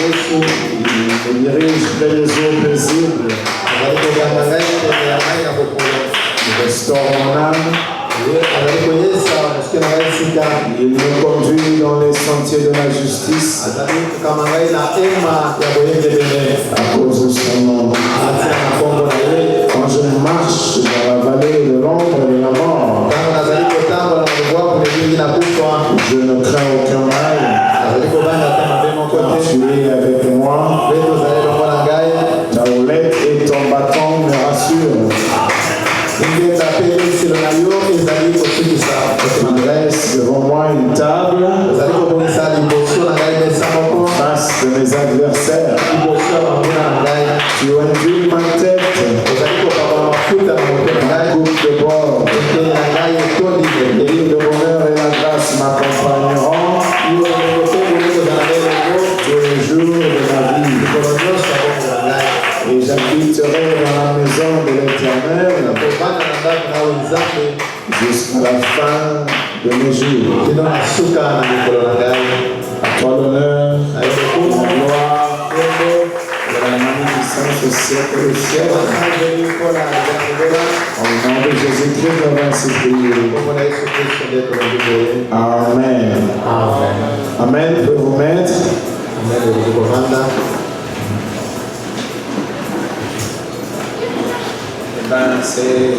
me dirige vers les eaux paisibles. Il restaure mon âme. Il me conduit dans les sentiers de la justice à cause de son nom. Quand je marche dans la vallée de l'ombre de la mort, je ne crains aucun mal. Tu es avec moi. Ta houlette et ton bâton me rassurent. Tu dresses devant moi une table face de mes adversaires. Tu induis ma tête ma coupe de bord. Le bonheur et la grâce m'accompagneront tous les jours de ma vie. Et j'habiterai dans la maison de l'Éternel jusqu'à la fin de mes jours. À toi l'honneur, la gloire, la magnificence au siècle des siècles. Au nom de Jésus-Christ, on va ainsi prier. Amen. Amen. Vous pouvez vous mettre. C'est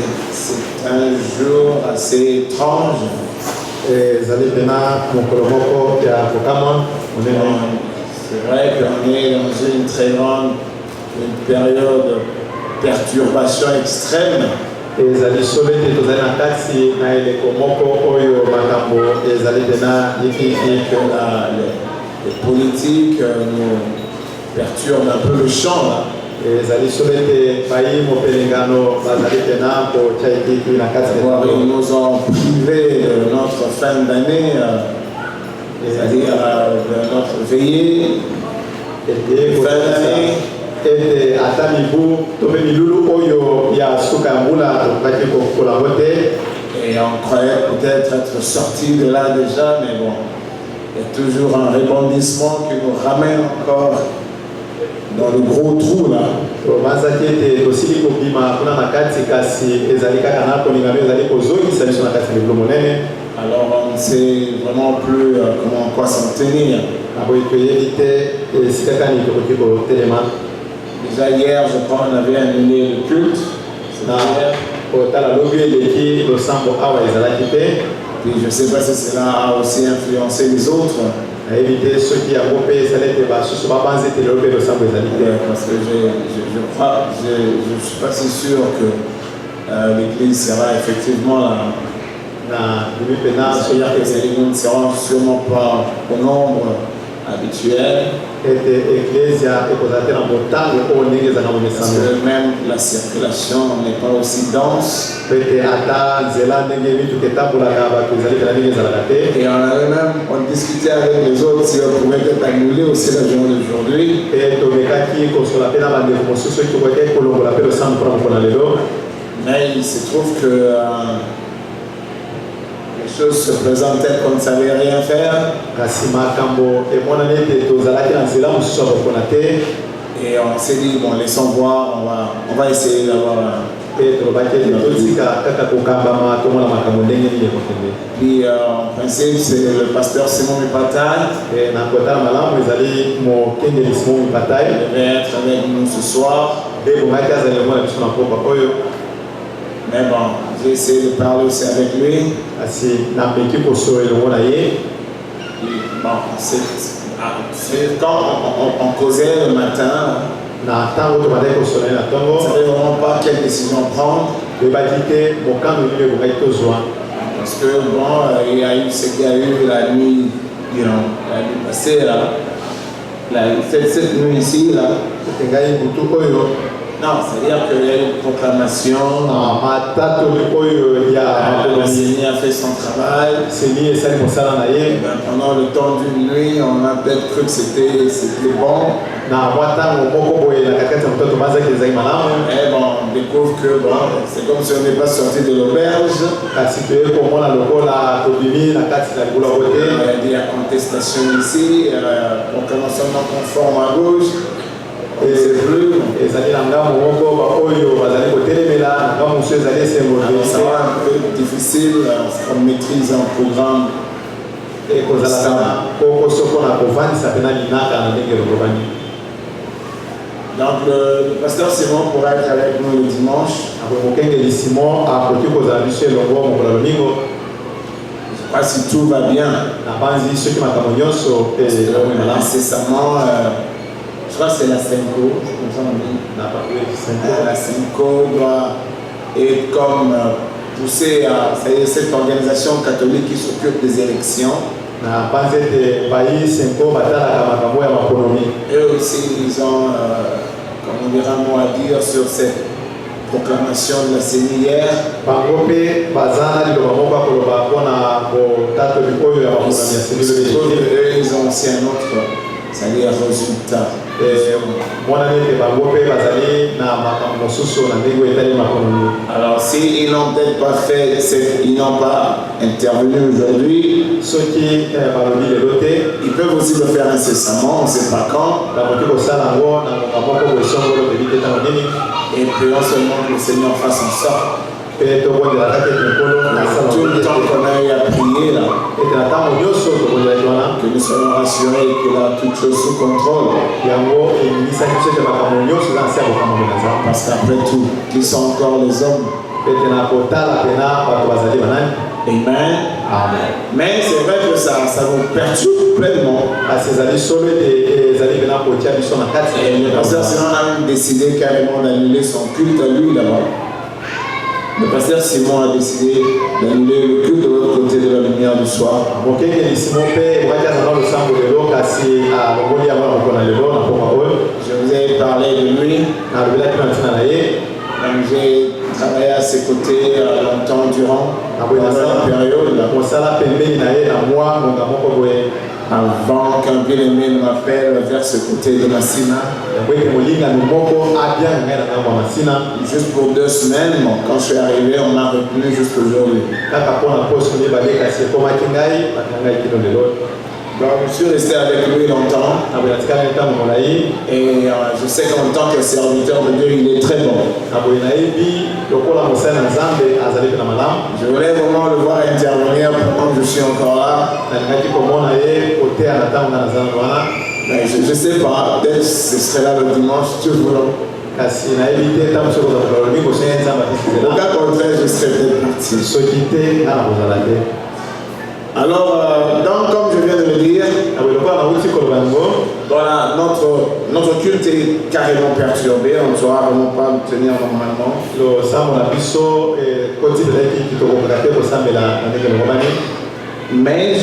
un jour assez étrange. C'est vrai qu'on est dans une très grande période de perturbation extrême. Les politiques nous perturbent un peu le champ là. Ils nous ont privés de notre fin d'année, c'est-à-dire de notre veillée, fin d'année. Et on croyait peut-être être sorti de là déjà, mais bon, il y a toujours un rebondissement qui nous ramène encore dans le gros trou là. Alors on ne sait vraiment plus quoi s'en tenir. Déjà hier, je crois qu'on avait annulé le culte. Puis je ne sais pas si cela a aussi influencé les autres. Parce que je ne suis pas si sûr que l'église sera effectivement là. C'est-à-dire que ces réunions ne seront sûrement pas au nombre habituel. Parce que même la circulation n'est pas aussi dense. Et on discutait avec les autres si on pouvait être annulé aussi la journée d'aujourd'hui. Mais il se trouve que les choses se présentaient comme ça ne savait rien faire. Et on s'est dit, bon, laissons voir, on va essayer d'avoir puis en principe, c'est le pasteur Simon Mipataï. Il devait être avec nous ce soir. Mais bon, j'ai essayé de parler aussi avec lui. Bon, quand on causait le matin, on ne savait vraiment pas quelle décision prendre. Parce que bon, il y a eu ce qu'il y a eu la nuit, la nuit passée là. Cette nuit ici là. Non, c'est-à-dire qu'il y a eu une proclamation. La CENI a fait son travail. Pendant le temps d'une nuit, on a peut-être cru que c'était bon. Et bon, on découvre que bon, c'est comme si on n'est pas sorti de l'auberge. Il y a des contestations ici, on commence seulement conforme à gauche. Et c'est plus. Ça va un peu difficile, on maîtrise un programme. Donc le pasteur Simon pourra être avec nous le dimanche. Je ne sais pas si tout va bien. Incessamment, je crois que c'est la Senko. La Senko doit être comme poussée à cette organisation catholique qui s'occupe des élections. Eux aussi, ils ont, comme on dira, un mot à dire sur cette proclamation de la CENI hier. Eux, ils ont aussi un autre, c'est-à-dire résultat. Alors, s'ils n'ont peut-être pas fait, ils n'ont pas intervenu aujourd'hui, ils peuvent aussi le faire incessamment, on ne sait pas quand. Et puis non seulement que le Seigneur fasse en sorte tout le temps qu'on a eu à prier là, que nous soyons rassurés qu'il a toutes choses sous contrôle. Parce qu'après tout, qui sont encore les hommes. Amen. Mais c'est vrai que ça nous perturbe pleinement. Et le pasteur Simon a même décidé carrément d'annuler son culte à lui là-bas. Le pasteur Simon a décidé d'annuler le culte de l'autre côté de la lumière du soir. Je vous ai parlé de lui. J'ai travaillé à ses côtés longtemps durant la période. Avant qu'un bien-aimé m'appelle vers ce côté de Massina. Juste pour 2 semaines, bon, quand je suis arrivé, on m'a retenu jusqu'aujourd'hui. Donc, je suis resté avec lui longtemps. Et je sais qu'en tant que serviteur de Dieu, il est très bon. Je voulais vraiment le voir intervenir pendant que je suis encore là. Mais je ne sais pas, peut-être ce serait là le dimanche, tu vois. Au cas contraire, je serais peut-être parti. Alors, donc, comme je viens de le dire, voilà, notre culte est carrément perturbé, on ne saura vraiment pas le tenir normalement. Mais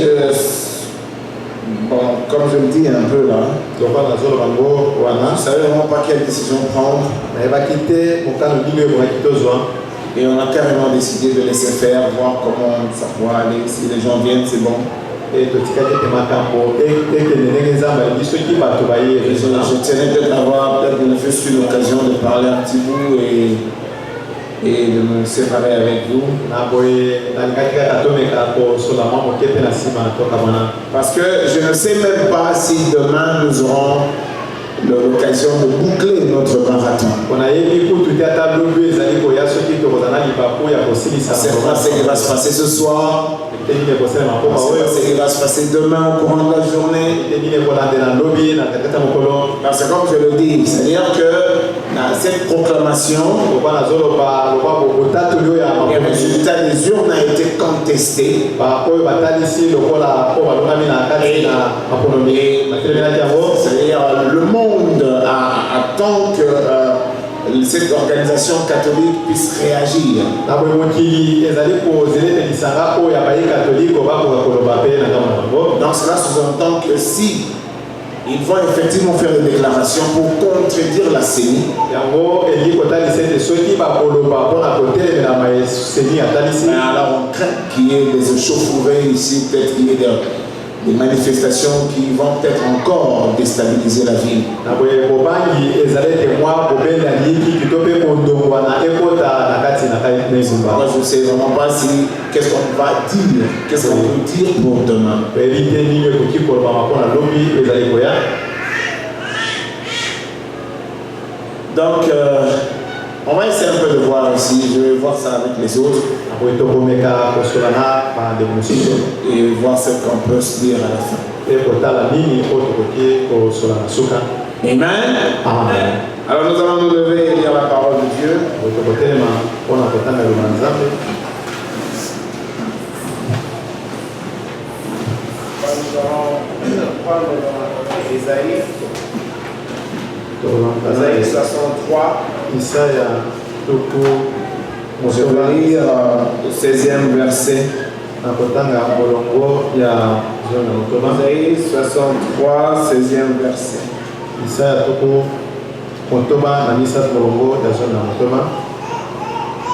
bon, comme je le dis un peu là, je ne savais vraiment pas quelle décision prendre. Et on a carrément décidé de laisser faire, voir comment ça pourra aller. Si les gens viennent, c'est bon. Je tiens peut-être à avoir une occasion de parler un petit bout et de me séparer avec vous. Parce que je ne sais même pas si demain nous aurons l'occasion de boucler notre marathon. C'est pas ce qui va se passer ce soir. C'est ce qui va se passer demain au courant de la journée. Parce que comme je le dis, c'est-à-dire que cette proclamation, le résultat des urnes a été contesté. C'est-à-dire le monde attend que cette organisation catholique puisse réagir. Donc cela sous-entend que si ils vont effectivement faire des déclarations pour contredire la CENI. Mais alors on craint qu'il y ait des échauffourées ici, peut-être qu'il y ait des manifestations qui vont peut-être encore déstabiliser la ville. Moi, je ne sais vraiment pas si qu'est-ce qu'on va dire, qu'est-ce qu'on peut dire pour demain. Donc, on va essayer un peu de voir ici, je vais voir ça avec les autres. Et voir ce qu'on peut se dire à la fin. Amen. Amen. Alors nous allons nous lever et lire la parole de Dieu. Nous allons prendre Isaïe. Isaïe 63. Je vais lire le 16e verset. Isaïe 63, 16e verset.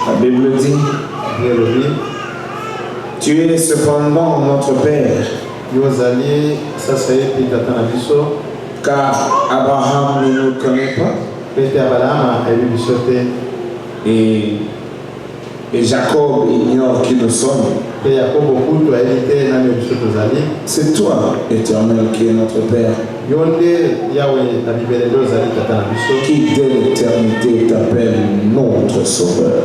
La Bible dit: Tu es cependant notre Père, car Abraham ne nous connaît pas et Jacob ignore qui nous sommes. C'est toi, Éternel, qui est notre Père, qui dès l'éternité t'appelle notre Sauveur.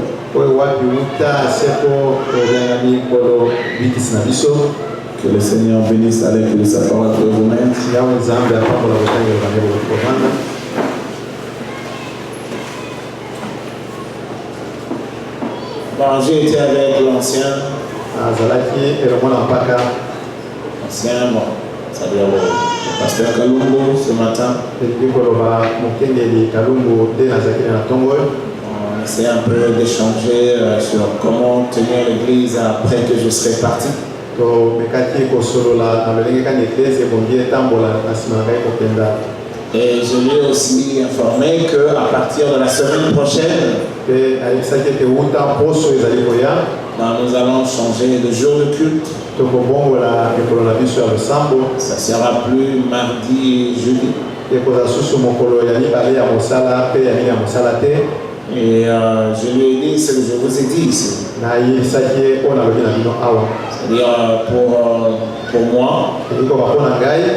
Que le Seigneur bénisse à l'écoute de sa parole pour vous-même. Bon, j'ai été avec l'ancien. L'ancien, bon, c'est-à-dire le pasteur Kalumbo ce matin. On essaie un peu d'échanger sur comment tenir l'église après que je serai parti. Et je lui ai aussi informé qu'à partir de la semaine prochaine, nous allons changer de jour de culte. Ça ne sera plus mardi et jeudi. Et je lui ai dit ce que je vous ai dit ici. C'est-à-dire pour moi,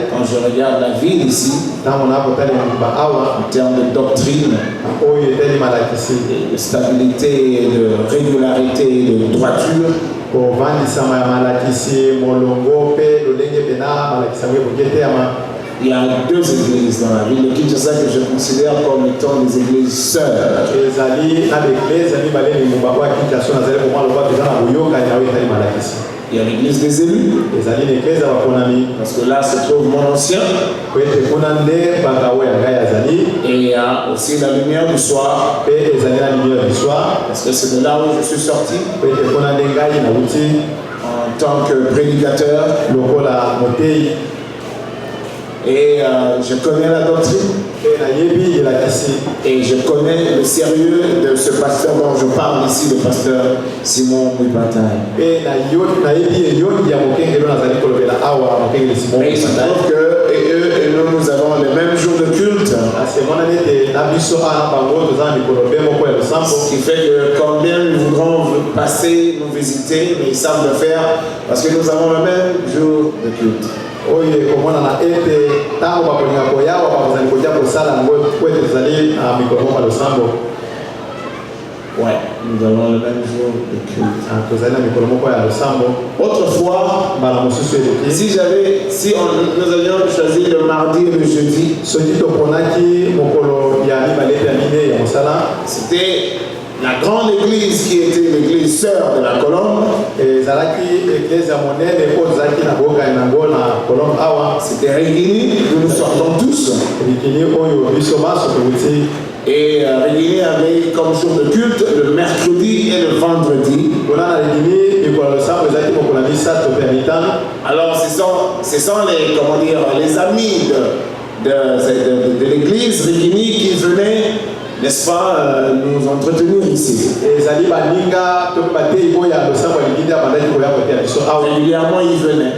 quand je regarde la ville ici, en termes de doctrine, de stabilité, de régularité, de droiture, il y a deux églises dans la ville de Kinshasa que je considère comme étant des églises sœurs. Il y a l'église des élus, parce que là se trouve mon ancien, et il y a aussi la lumière du soir, parce que c'est de là où je suis sorti en tant que prédicateur. Et je connais la doctrine et je connais le sérieux de ce pasteur dont je parle ici, le pasteur Simon Mouibataï. Et il se trouve que eux et nous avons les mêmes jours de culte. Ce qui fait que combien ils voudront passer, nous visiter, mais ils savent le faire parce que nous avons le même jour de culte. Ouais, nous avons le même jour de culte. Autrefois, si nous avions choisi le mardi et le jeudi, c'était la grande église qui était l'église sœur de la colombe. C'était Régini, nous nous sortons tous. Et Régini avait comme jour de culte le mercredi et le vendredi. Alors ce sont les, comment dire, les amis de l'église Rigini qui venaient, n'est-ce pas, nous entretenir ici. Régulièrement, ils venaient.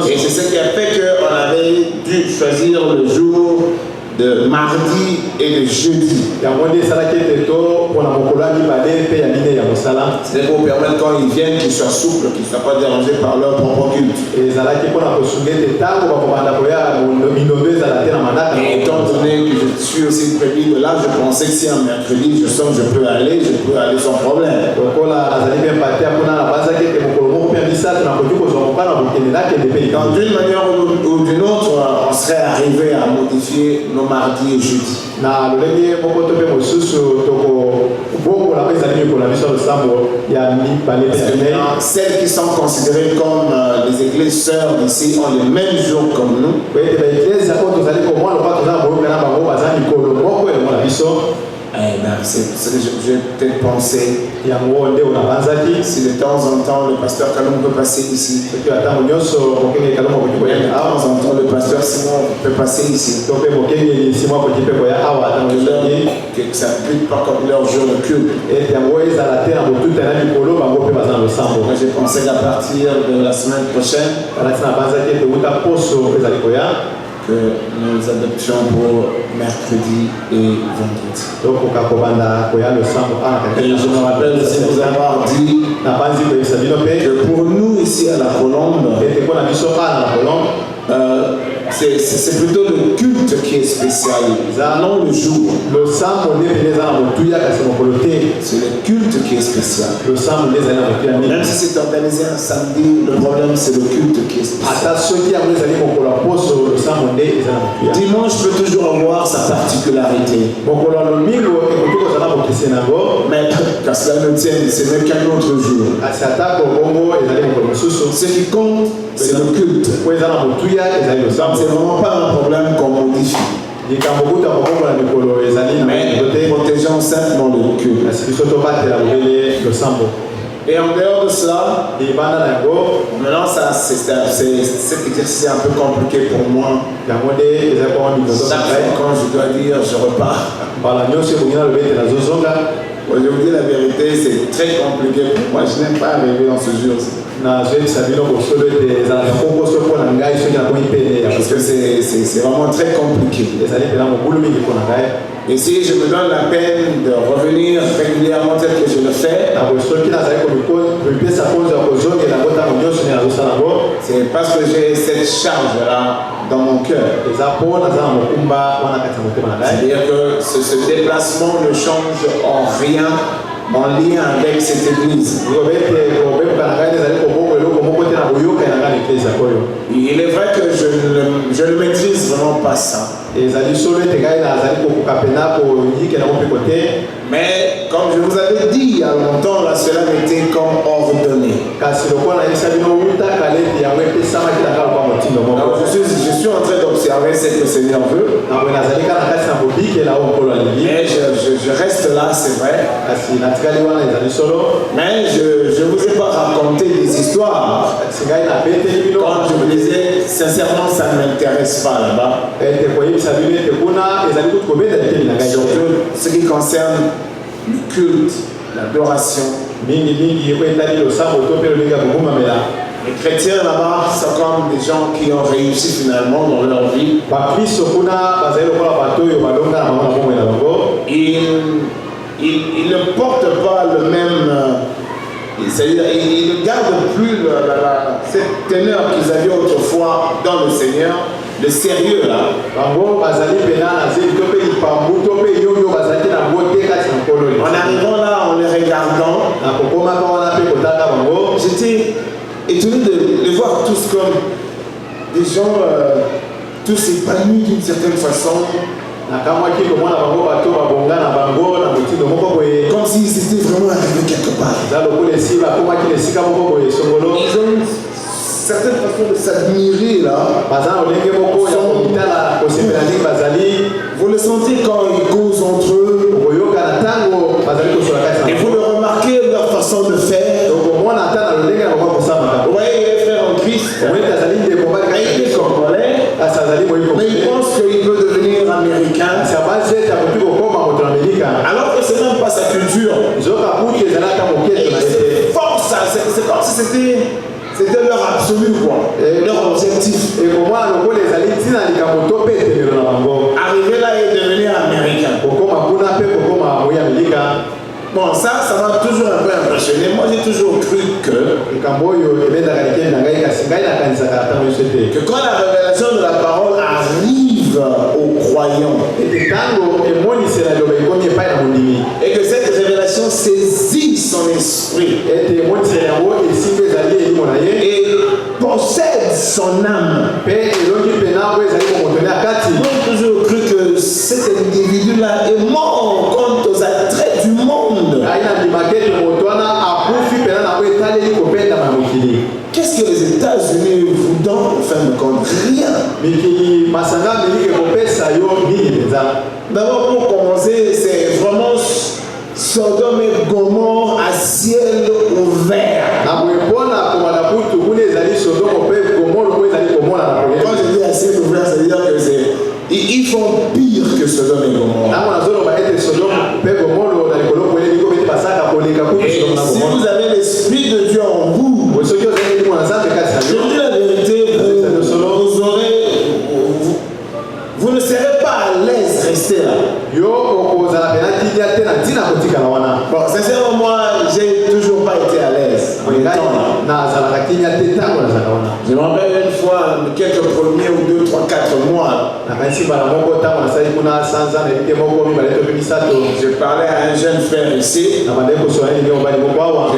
Et c'est ce qui a fait qu'on avait dû choisir le jour de mardi et de jeudi. C'est pour permettre quand ils viennent qu'ils soient souples, qu'ils ne soient pas dérangés par leur propre culte. Et étant donné que je suis aussi prévu de là, je pensais que si un mercredi je sens que je peux aller sans problème. Donc d'une manière ou d'une autre, on serait arrivé à modifier nos mardis et jeudis. Celles qui sont considérées comme les églises sœurs d'ici ont les mêmes jours comme nous. C'est ce que j'ai peut-être pensé. Si de temps en temps le pasteur Kalum peut passer ici, de temps en temps le pasteur Simon peut passer ici, que ça ne pique pas comme leur jour de culte. J'ai pensé qu'à partir de la semaine prochaine, que nous adoptions pour mercredi et vendredi. Et je me rappelle aussi vous avoir dit que pour nous ici à la Colombe, c'est plutôt le culte qui est spécial, non le jour. C'est le culte qui est spécial. Même si c'est organisé un samedi, le problème c'est le culte qui est spécial. Dimanche peut toujours avoir sa particularité. Mais qu'à cela ne tienne, ce n'est qu'un autre jour. Ce qui compte, c'est le culte. C'est vraiment pas un problème qu'on modifie. Mais protégeons simplement le culte. Et en dehors de cela, maintenant cet exercice est un peu compliqué pour moi. Quand je dois dire, je repars. Je vous dis la vérité, c'est très compliqué pour moi. Je n'aime pas arriver dans ce jour-ci. Parce que c'est vraiment très compliqué. Et si je me donne la peine de revenir régulièrement tel que je le fais, c'est parce que j'ai cette charge-là dans mon cœur. C'est-à-dire que ce déplacement ne change en rien en lien avec cette église. Il est vrai que je ne maîtrise vraiment pas ça. Mais comme je vous avais dit il y a longtemps, là, cela m'était comme ordonné. Donc je suis en train d'observer ce que le Seigneur veut. Mais je reste là, c'est vrai. Mais je ne vous ai pas raconté des histoires. Quand je vous disais, sincèrement, ça ne m'intéresse pas là-bas. Surtout ce qui concerne le culte, l'adoration. Les chrétiens là-bas sont comme des gens qui ont réussi finalement dans leur vie. Ils ne portent pas le même... ils ne gardent plus cette teneur qu'ils avaient autrefois dans le Seigneur. Le sérieux là. En arrivant là, en les regardant, j'étais étonné de les voir tous comme des gens tous épanouis d'une certaine façon. Comme s'ils étaient vraiment arrivés quelque part. Ils ont une certaine façon de s'admirer là. Vous le sentez quand ils causent entre eux. Et vous le remarquez leur façon de faire. Vous voyez les frères en Christ. Et ils les Congolais. Mais ils pensent américain, alors que c'est même pas sa culture. Et c'est fort ça, c'est comme si c'était leur absolu, quoi, leur objectif. Arriver là et devenir américain. Bon, ça m'a toujours un peu impressionné. Moi, j'ai toujours cru que quand la révélation de la parole arrive aux croyants et que cette révélation saisit son esprit et possède son âme. J'ai toujours cru que cet individu-là est mort contre aux attraits du monde. Qu'est-ce que les États-Unis vous donnent en fin de compte? Rien. D'abord, pour commencer, c'est vraiment Sodome et Gomorrhe à ciel ouvert. Quand je dis à ciel ouvert, ça veut dire que ils font pire que Sodome et Gomorrhe. Et si vous avez l'Esprit de Dieu en vous, je dis la vérité, vous ne serez pas à l'aise rester là. Bon, sincèrement, moi, j'ai toujours pas été à l'aise. Je me rappelle une fois, quelques premiers ou 2, 3, 4 mois, je parlais à un jeune frère ici. Je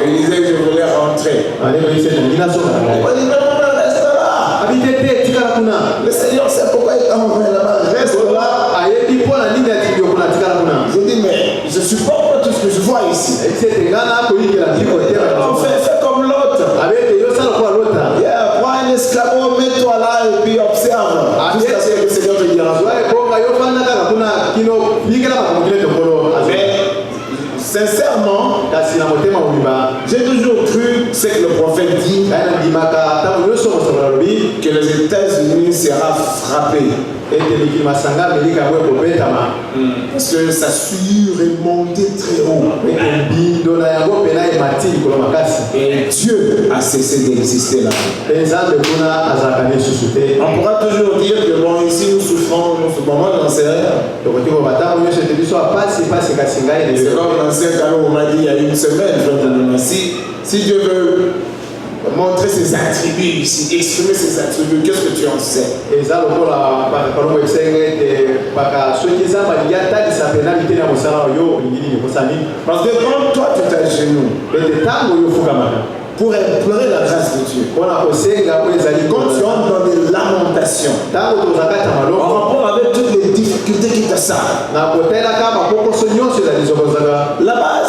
lui disais que je voulais rentrer. Il m'a dit, reste là. Le Seigneur sait pourquoi il t'a envoyé là-bas. Reste là. Je dis, mais je supporte pas tout ce que je vois ici. Fais comme l'autre. Prends un escabeau, mets-toi là et puis observe. Jusqu'à ce que le Seigneur te dira. Mais sincèrement, j'ai toujours cru ce que le prophète dit, que les États-Unis sera frappé. Parce que sa sueur est montée très haut. Et Dieu a cessé d'exister là. On pourra toujours dire que bon, ici nous souffrons, moi j'en sais rien. C'est comme l'ancien Carlo m'a dit il y a une semaine, si Dieu veut montrer ses attributs ici, exprimer ses attributs, qu'est-ce que tu en sais? Parce que quand toi tu t'agenouilles pour implorer la grâce de Dieu, quand tu entres dans des lamentations, en rapport avec toutes les difficultés qui te savent, là-bas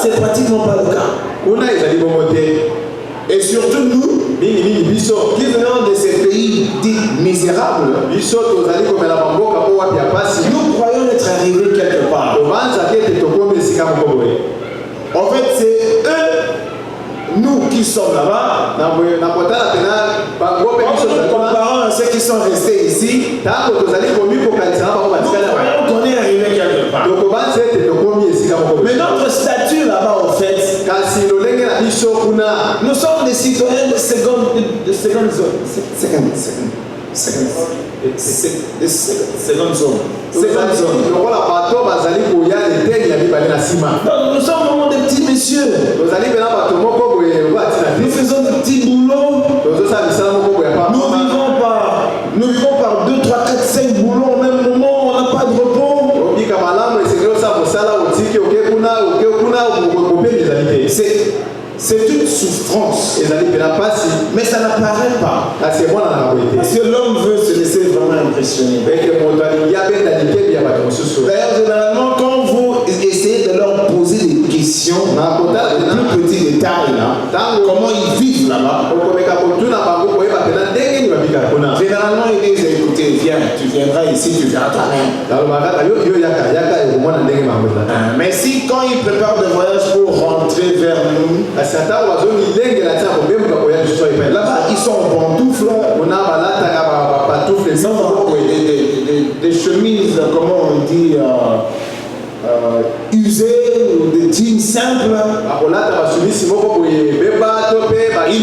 c'est pratiquement pas le cas. Et surtout nous, qui venons de ces pays dits misérables, nous croyons être arrivés quelque part. En fait, c'est eux, nous qui sommes là-bas, comparant à ceux qui sont restés ici, nous croyons qu'on est arrivé quelque part. Mais notre statut là-bas, en fait, nous sommes des citoyens de seconde zone. Donc nous sommes vraiment des petits messieurs. Nous faisons des petits boulots. Nous vivons par 2, 3, 4, 5 boulots au même moment. On n'a pas de repos. C'est une souffrance, mais ça n'apparaît pas. Parce que l'homme veut se laisser vraiment impressionner. D'ailleurs, généralement, quand vous essayez de leur poser des questions, le plus petit détail, comment ils vivent là-bas, généralement, ils disent, écoutez, viens, tu viendras ici, tu verras toi-même. Mais si, quand ils préparent le voyage pour rentrer vers nous, là-bas, ils sont en pantoufles, des chemises, comment on dit,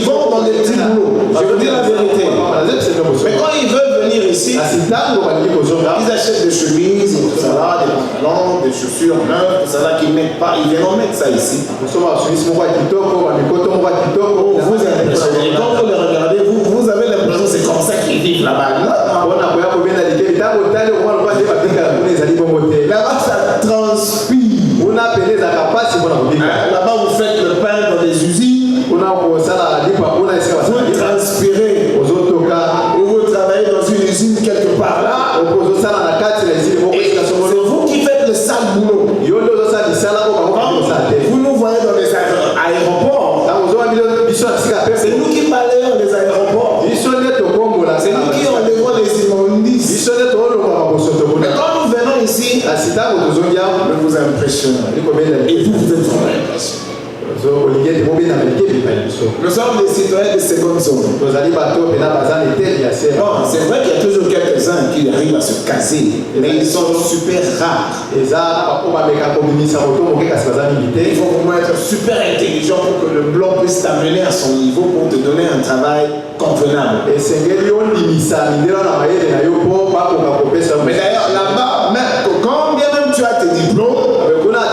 vont dans des petits boulots. Je vous dis la vérité. Mais quand ils veulent venir ici, ils achètent des chemises, des pantalons, des chaussures neuves, tout ça qu'ils mettent pas. Ils viennent mettre ça ici. Vous impressionnez. Quand vous les regardez, vous avez l'impression que c'est comme ça qu'ils vivent là-bas. Là-bas, ça transpire. Là-bas, vous faites le pain dans des usines. Vous transpirez. Vous travaillez dans une usine quelque part là. Et c'est vous qui faites le sale boulot. Vous nous voyez dans les aéroports. C'est nous qui balayons les aéroports. C'est nous qui enlevons les immondices. Mais quand nous venons ici, nous vous impressionnons. Et vous êtes vraiment impressionnés. Nous sommes des citoyens de seconde zone. Bon, c'est vrai qu'il y a toujours quelques-uns qui arrivent à se caser, mais ils sont super rares. Il faut vraiment être super intelligent pour que le blanc puisse t'amener à son niveau pour te donner un travail convenable. Mais d'ailleurs, là-bas, quand bien même tu as tes diplômes, l'homme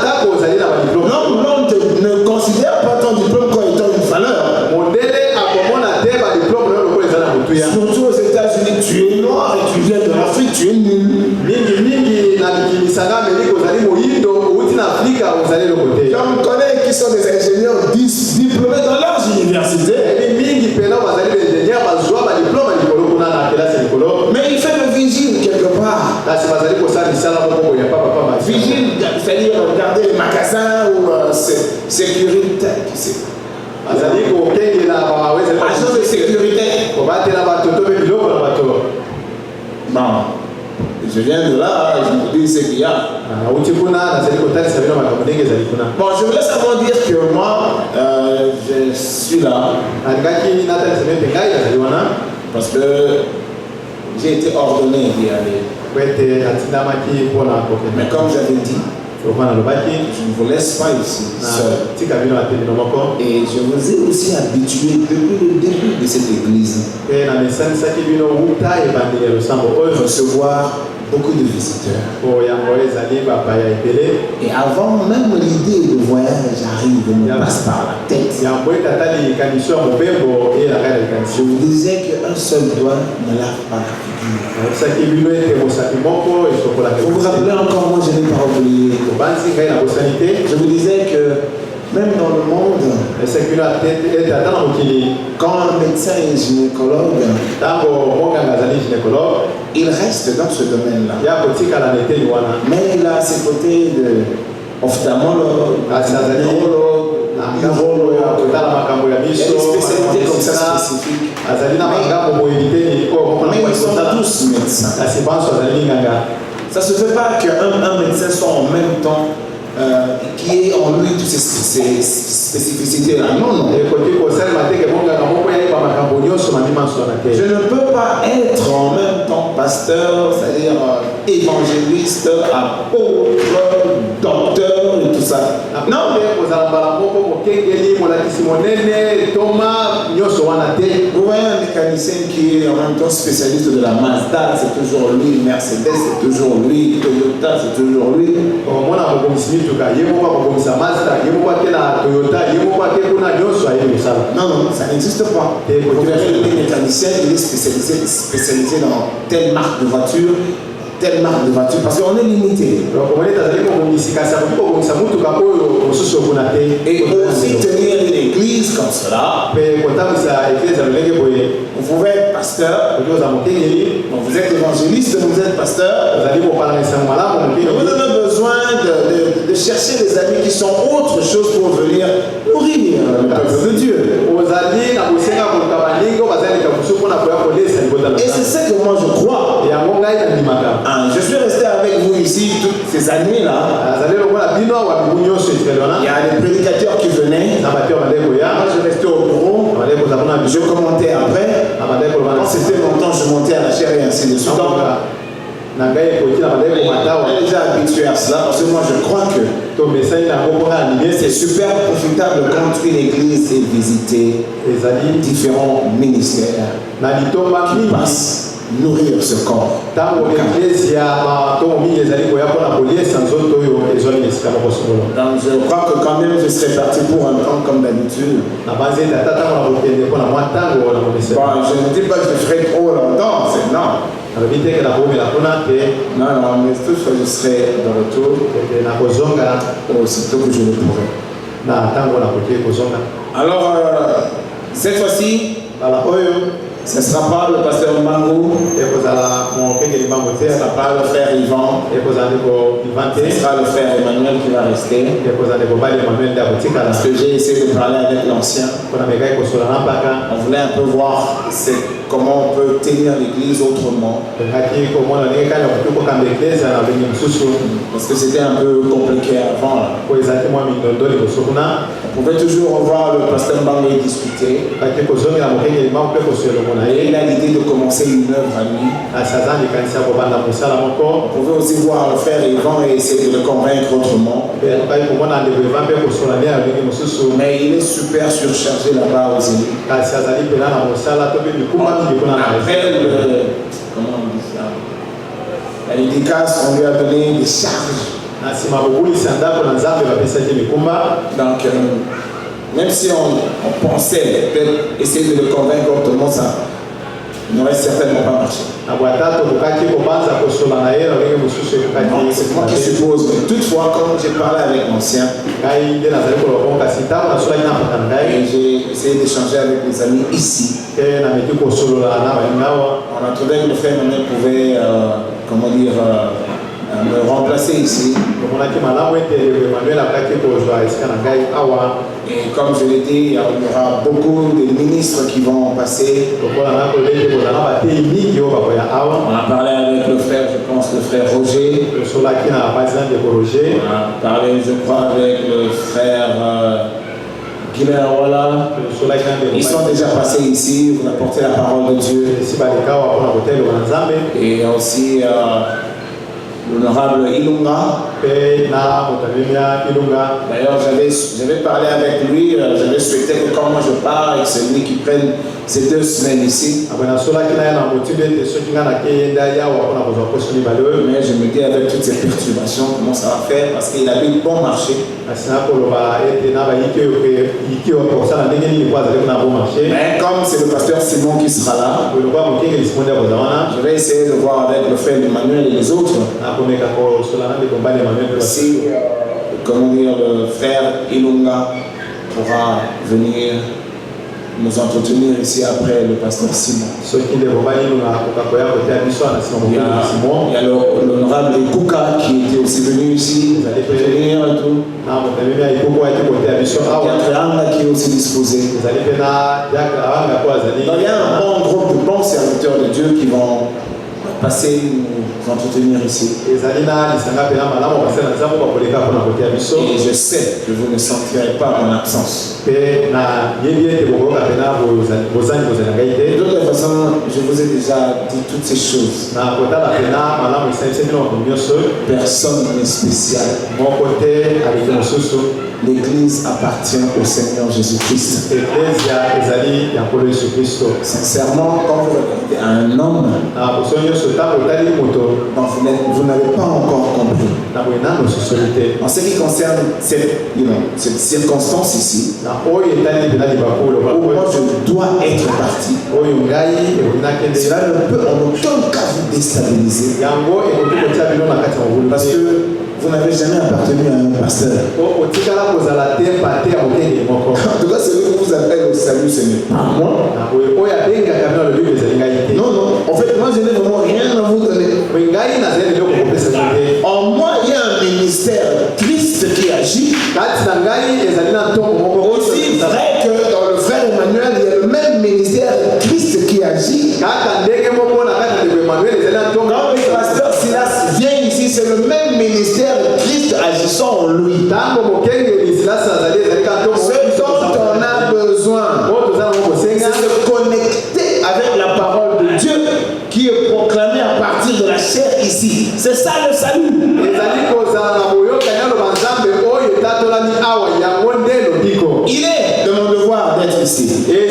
ne considère pas ton diplôme comme étant une valeur. Surtout aux États-Unis, tu es noir et tu viens de l'Afrique, tu es nul. J'en connais qui sont des ingénieurs diplômés dans leurs universités. Mais il fait le vigile quelque part. Vigile, c'est-à-dire regarder les magasins ou sécurité. Agent de sécurité. Bon, je viens de là, je vous dis ce qu'il y a. Bon, je voulais seulement dire que moi, je suis là parce que j'ai été ordonné d'y aller. Mais comme j'avais dit, je ne vous laisse pas ici seul. Et je vous ai aussi habitué depuis le début de cette église à recevoir beaucoup de visiteurs. Et avant même l'idée de voyage arrive, me passe par la tête. Je vous disais qu'un seul doigt ne lave pas la figure. Vous vous rappelez encore, moi je n'ai pas oublié. Je vous disais que même dans le monde, quand un médecin est gynécologue, il reste dans ce domaine-là. Mais il a ses côtés d'ophtalmologue, neurologue, urologue, il y a des spécialités comme ça spécifiques. Mais ils sont tous médecins. Ça ne se fait pas qu'un médecin soit en même temps qui ait en lui toutes ces spécificités-là. Non, non. Je ne peux pas être en même temps pasteur, c'est-à-dire évangéliste, apôtre, docteur et tout ça. Non. Vous voyez un mécanicien qui est en même temps spécialiste de la Mazda, c'est toujours lui, Mercedes, c'est toujours lui, Toyota, c'est toujours lui. Non, non, ça n'existe pas. Vous verrez le mécanicien, il est spécialisé dans telle marque de voiture, parce qu'on est limité. Et aussi tenir une église comme cela. Vous pouvez être pasteur, vous êtes évangéliste, vous êtes pasteur. Vous avez besoin de chercher des amis qui sont autre chose pour venir nourrir le peuple de Dieu. Et c'est ça que moi je crois. Je suis resté avec vous ici toutes ces années-là. Il y a des prédicateurs qui venaient. Moi je restais au bureau. Je commentais après. Quand c'était mon temps, je montais à la chair et ainsi de suite. On est déjà habitué à cela parce que moi je crois que c'est super profitable quand une église est visitée, différents ministères qui passent nourrir ce corps. Donc je crois que quand même je serais parti pour un temps comme d'habitude. Bon, je ne dis pas que je ferai trop longtemps, c'est non. Non, mais toutefois je serai de retour aussitôt que je le pourrai. Alors, cette fois-ci, ce ne sera pas le pasteur Mangou, ce ne sera pas le frère Yvan, ce sera le frère Emmanuel qui va rester. Parce que j'ai essayé de parler avec l'ancien. On voulait un peu voir comment on peut tenir l'église autrement. Parce que c'était un peu compliqué avant. On pouvait toujours revoir le pasteur Mangou discuter. Et il a l'idée de commencer une œuvre à lui. On pouvait aussi voir le frère Yvan et essayer de le convaincre autrement. Mais il est super surchargé là-bas aussi. Après comment on dit ça? La dédicace, on lui a donné des charges. Donc, même si on pensait peut-être essayer de le convaincre autrement, ça n'aurait certainement pas marché. C'est moi qui suppose. Mais toutefois, quand j'ai parlé avec l'ancien, j'ai essayé d'échanger avec les amis ici. On a trouvé que le frère Manuel pouvait, comment dire, me remplacer ici. Et comme je l'ai dit, il y aura beaucoup de ministres qui vont passer. On a parlé avec le frère, je pense, le frère Roger. On a parlé, je crois, avec le frère Guilain. Ils sont déjà passés ici, vous apportez la parole de Dieu. Et aussi l'honorable Ilunga. D'ailleurs, j'avais parlé avec lui, j'avais souhaité que quand moi je pars, et c'est lui qui prenne ces 2 semaines ici. Mais je me dis avec toutes ces perturbations, comment ça va faire parce qu'il habite bon marché. Mais comme c'est le pasteur Simon qui sera là, je vais essayer de voir avec le frère Emmanuel et les autres. Si, comment dire, le frère Ilunga pourra venir nous entretenir ici après le pasteur Simon. Il y a l'honorable Kuka qui était aussi venu ici, vous allez venir et tout. Il y a Triangle qui est aussi disposé. Il y a un bon groupe de bons serviteurs de Dieu qui vont passer nous entretenir ici. Et je sais que vous ne sentirez pas mon absence. De toute façon, je vous ai déjà dit toutes ces choses. Personne n'est spécial. L'Église appartient au Seigneur Jésus-Christ. Sincèrement, quand vous regardez un homme, vous n'avez pas encore compris. En ce qui concerne cette circonstance ici, où moi je dois être parti, cela ne peut en aucun cas vous déstabiliser. Parce que vous n'avez jamais appartenu à un pasteur. En tout cas, celui qui vous appelle au salut, ce n'est pas moi. Non, non. En fait, moi, je n'ai vraiment rien à vous donner. En moi, il y a un ministère Christ qui agit. Aussi vrai que dans le frère Emmanuel, il y a le même ministère Christ qui agit. Quand le pasteur Silas vient ici, c'est le même ministère Christ agissant en lui. Ce dont on a besoin, c'est de connecter avec la parole de Dieu qui est proclamée à partir de la chair ici. ici. C'est ça le salut. Il est de mon devoir d'être ici. Mais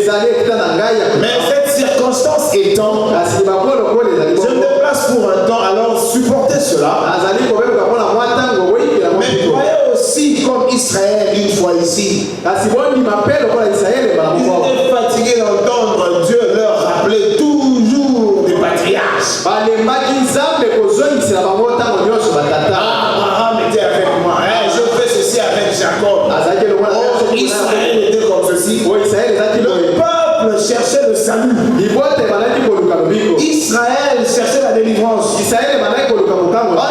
cette circonstance étant, je me déplace pour un temps, alors supportez cela. Mais croyez aussi comme Israël une fois ici. Ils étaient fatigués d'entendre Dieu leur rappeler toujours des patriarches. Abraham était avec moi. Je fais ceci avec Jacob. Oh, Israël était comme ceci. Le peuple cherchait le salut. Israël cherchait la délivrance. Ah,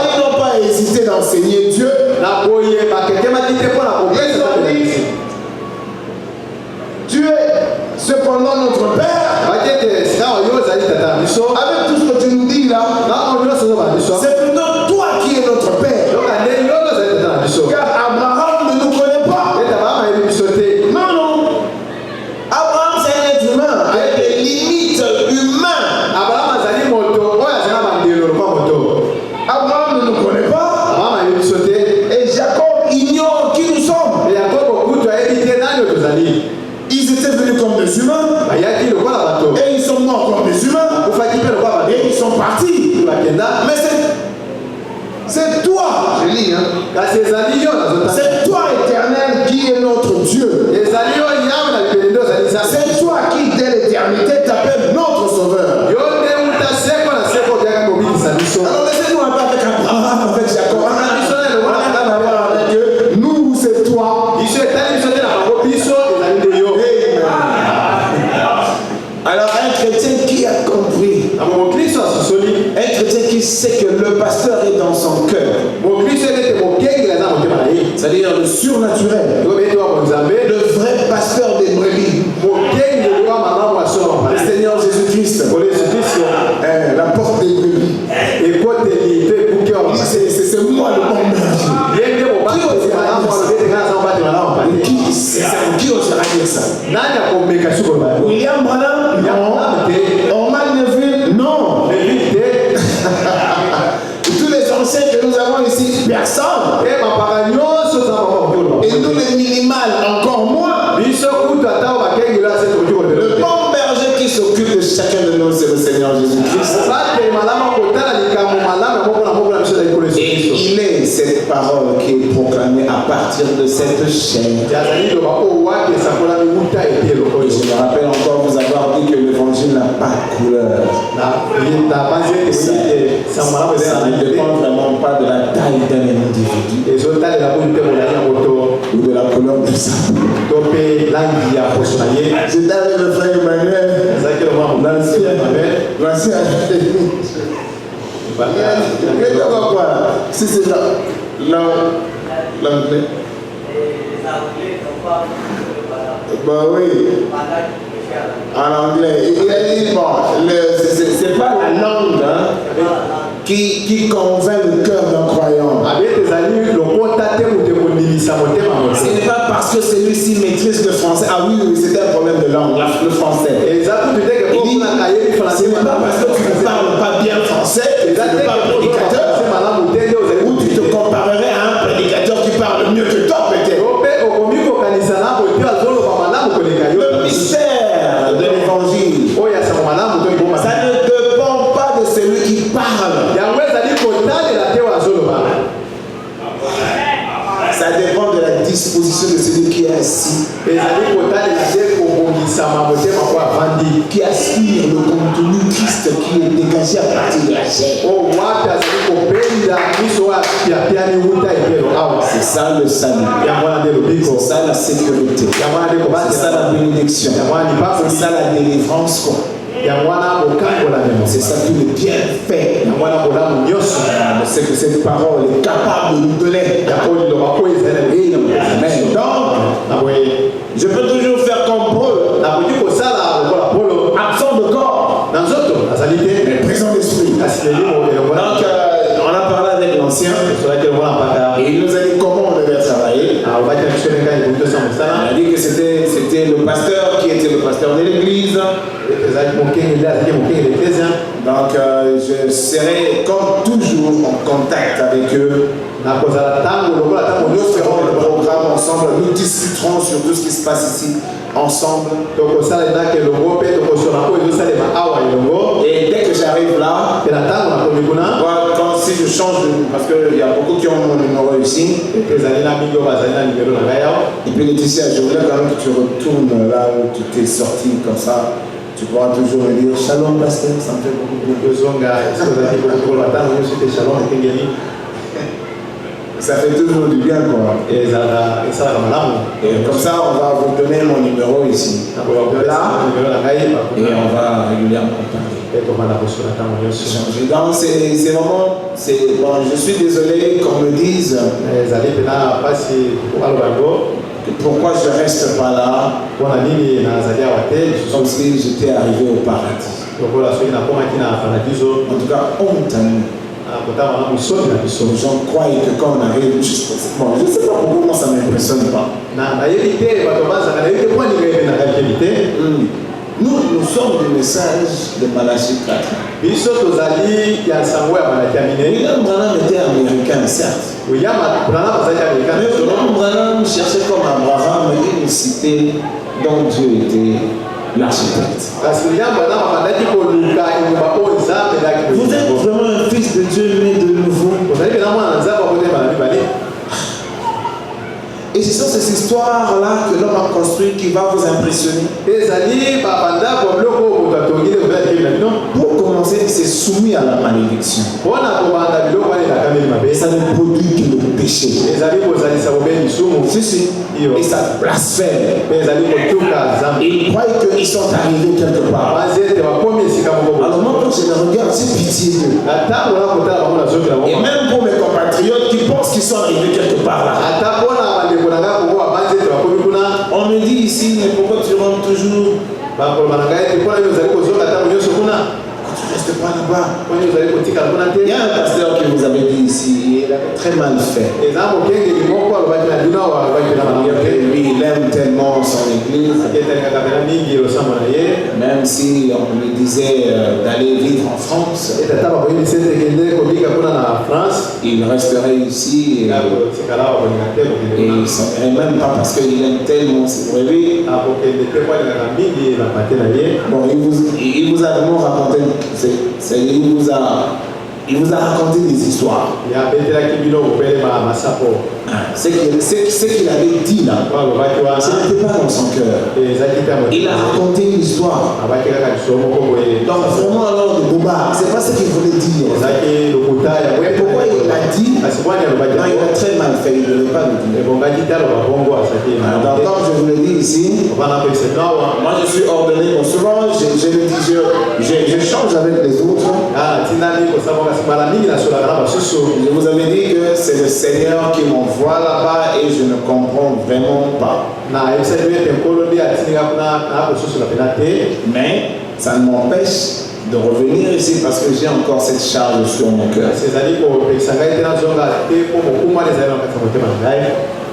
ils n'ont pas hésité d'enseigner Dieu. Tu es cependant notre Père. Avec tout ce que tu nous dis là, c'est plutôt toi qui es notre Père. Car Abraham ne nous connaît pas. Non, non. Abraham c'est un être humain avec des limites humaines. Abraham ne nous connaît pas. Et Jacob ignore qui nous sommes. Ils étaient venus comme des humains. Et ils sont morts comme des humains. Et ils sont partis. Mais c'est toi, je lis, hein. C'est toi, Éternel, qui est notre Dieu. C'est toi qui, dès l'éternité, t'appelles notre Sauveur. Alors laissez-nous un peu avec Abraham, avec Jacob. Avec eux. Nous, c'est toi. Alors un chrétien qui a compris, un chrétien qui sait que le pasteur est dans son cœur, c'est-à-dire le surnaturel, le vrai pasteur des brebis, le Seigneur Jésus-Christ, la porte des brebis, c'est moi le bon berger. Qui osera dire ça? William Branham? Non. Orman Neville? Non. Tous les anciens que nous avons ici, personne. Et nous les minimales, encore moins. Le bon berger qui s'occupe de chacun de nous, c'est le Seigneur Jésus-Christ. Et il est cette parole qui est proclamée à partir de cette chaîne. Et je me rappelle encore vous avoir dit que l'évangile n'a pas de couleur. Ça ne dépend vraiment pas de la taille d'un individu ou de la couleur de sa peau. J'étais avec le frère Emmanuel, l'ancien. Si c'est l'anglais. Bah oui. En anglais. Il a dit, bon, c'est pas la langue qui convainc le cœur d'un croyant. Ce n'est pas parce que celui-ci maîtrise le français. Ah oui, c'était un problème de langue, le français. Il dit, ce n'est pas parce que tu ne parles pas bien français que tu n'es pas prédicateur. Ou tu te comparerais à un prédicateur qui parle mieux que toi peut-être. Le mystère de l'évangile, ça ne dépend pas de celui qui parle. Ça dépend de la disposition de celui qui est assis, qui aspire le contenu Christ qui est dégagé à partir de la chair. C'est ça le salut. C'est ça la sécurité. C'est ça la bénédiction. C'est ça la délivrance. C'est ça tous les bienfaits. C'est que cette parole est capable de nous donner. Amen. Donc, je peux toujours faire comme Paul, absent de corps, mais présent d'esprit. Donc, on a parlé avec l'ancien et il nous a dit comment on devait travailler. Il a dit que c'était le pasteur qui était était le pasteur de l'église. Donc je serai comme toujours en contact avec eux. Nous ferons le programme ensemble, nous discuterons sur tout ce qui se passe ici ensemble. Et dès que j'arrive là, quand si je change, parce qu'il y a beaucoup qui ont mon numéro ici, et puis Laetitia, je voulais quand même que tu retournes là où tu t'es sorti comme ça. Tu pourras toujours me dire Shalom, pasteur, ça me fait beaucoup plaisir. Ça fait toujours du bien, quoi. Et comme ça, on va vous donner mon numéro ici. Là, et on va régulièrement parler. Donc, c'est vraiment. Bon, je suis désolé qu'on me dise pourquoi je ne reste pas là. Comme si j'étais arrivé au paradis. En tout cas, honte à nous. J'en crois que quand on arrive, bon, je ne sais pas pourquoi ça ne m'impressionne pas. Nous sommes du message de Malachie 4. William Branham était américain, certes. Mais William Branham cherchait comme Abraham une cité dont Dieu était l'architecte. Vous êtes vraiment un fils de Dieu né de nouveau. Et c'est sur cette histoire-là que l'homme a construit qui va vous impressionner. Pour commencer, c'est soumis à la malédiction. Et ça ne produit que le péché. Et ça blasphème. Ils croient qu'ils sont arrivés quelque part. Alors moi, quand je les regarde, c'est pitié d'eux. Et même pour mes compatriotes qui pensent qu'ils sont arrivés quelque part là. On me dit ici, mais pourquoi tu rentres toujours? Tu restes pas là-bas. Il y a un pasteur qui vous avait dit ici, il a très mal fait. Lui, il aime tellement son église. Même si on lui disait d'aller vivre en France, il resterait ici et il ne s'en irait même pas parce qu'il aime tellement ses brebis. Bon, il vous a vraiment raconté. Il vous a raconté des histoires. Ce qu'il avait dit là, ce n'était pas dans son cœur. Il a raconté une histoire. Donc vraiment alors de bombard, c'est pas ce qu'il voulait dire. Mais pourquoi il l'a dit? Non, il a très mal fait, il ne devait pas le dire. Alors comme je vous l'ai dit ici, moi je suis ordonné, bon, souvent je change avec les autres. Je vous avais dit que c'est le Seigneur qui m'envoie là-bas et je ne comprends vraiment pas. Mais ça ne m'empêche de revenir ici parce que j'ai encore cette charge sur mon cœur.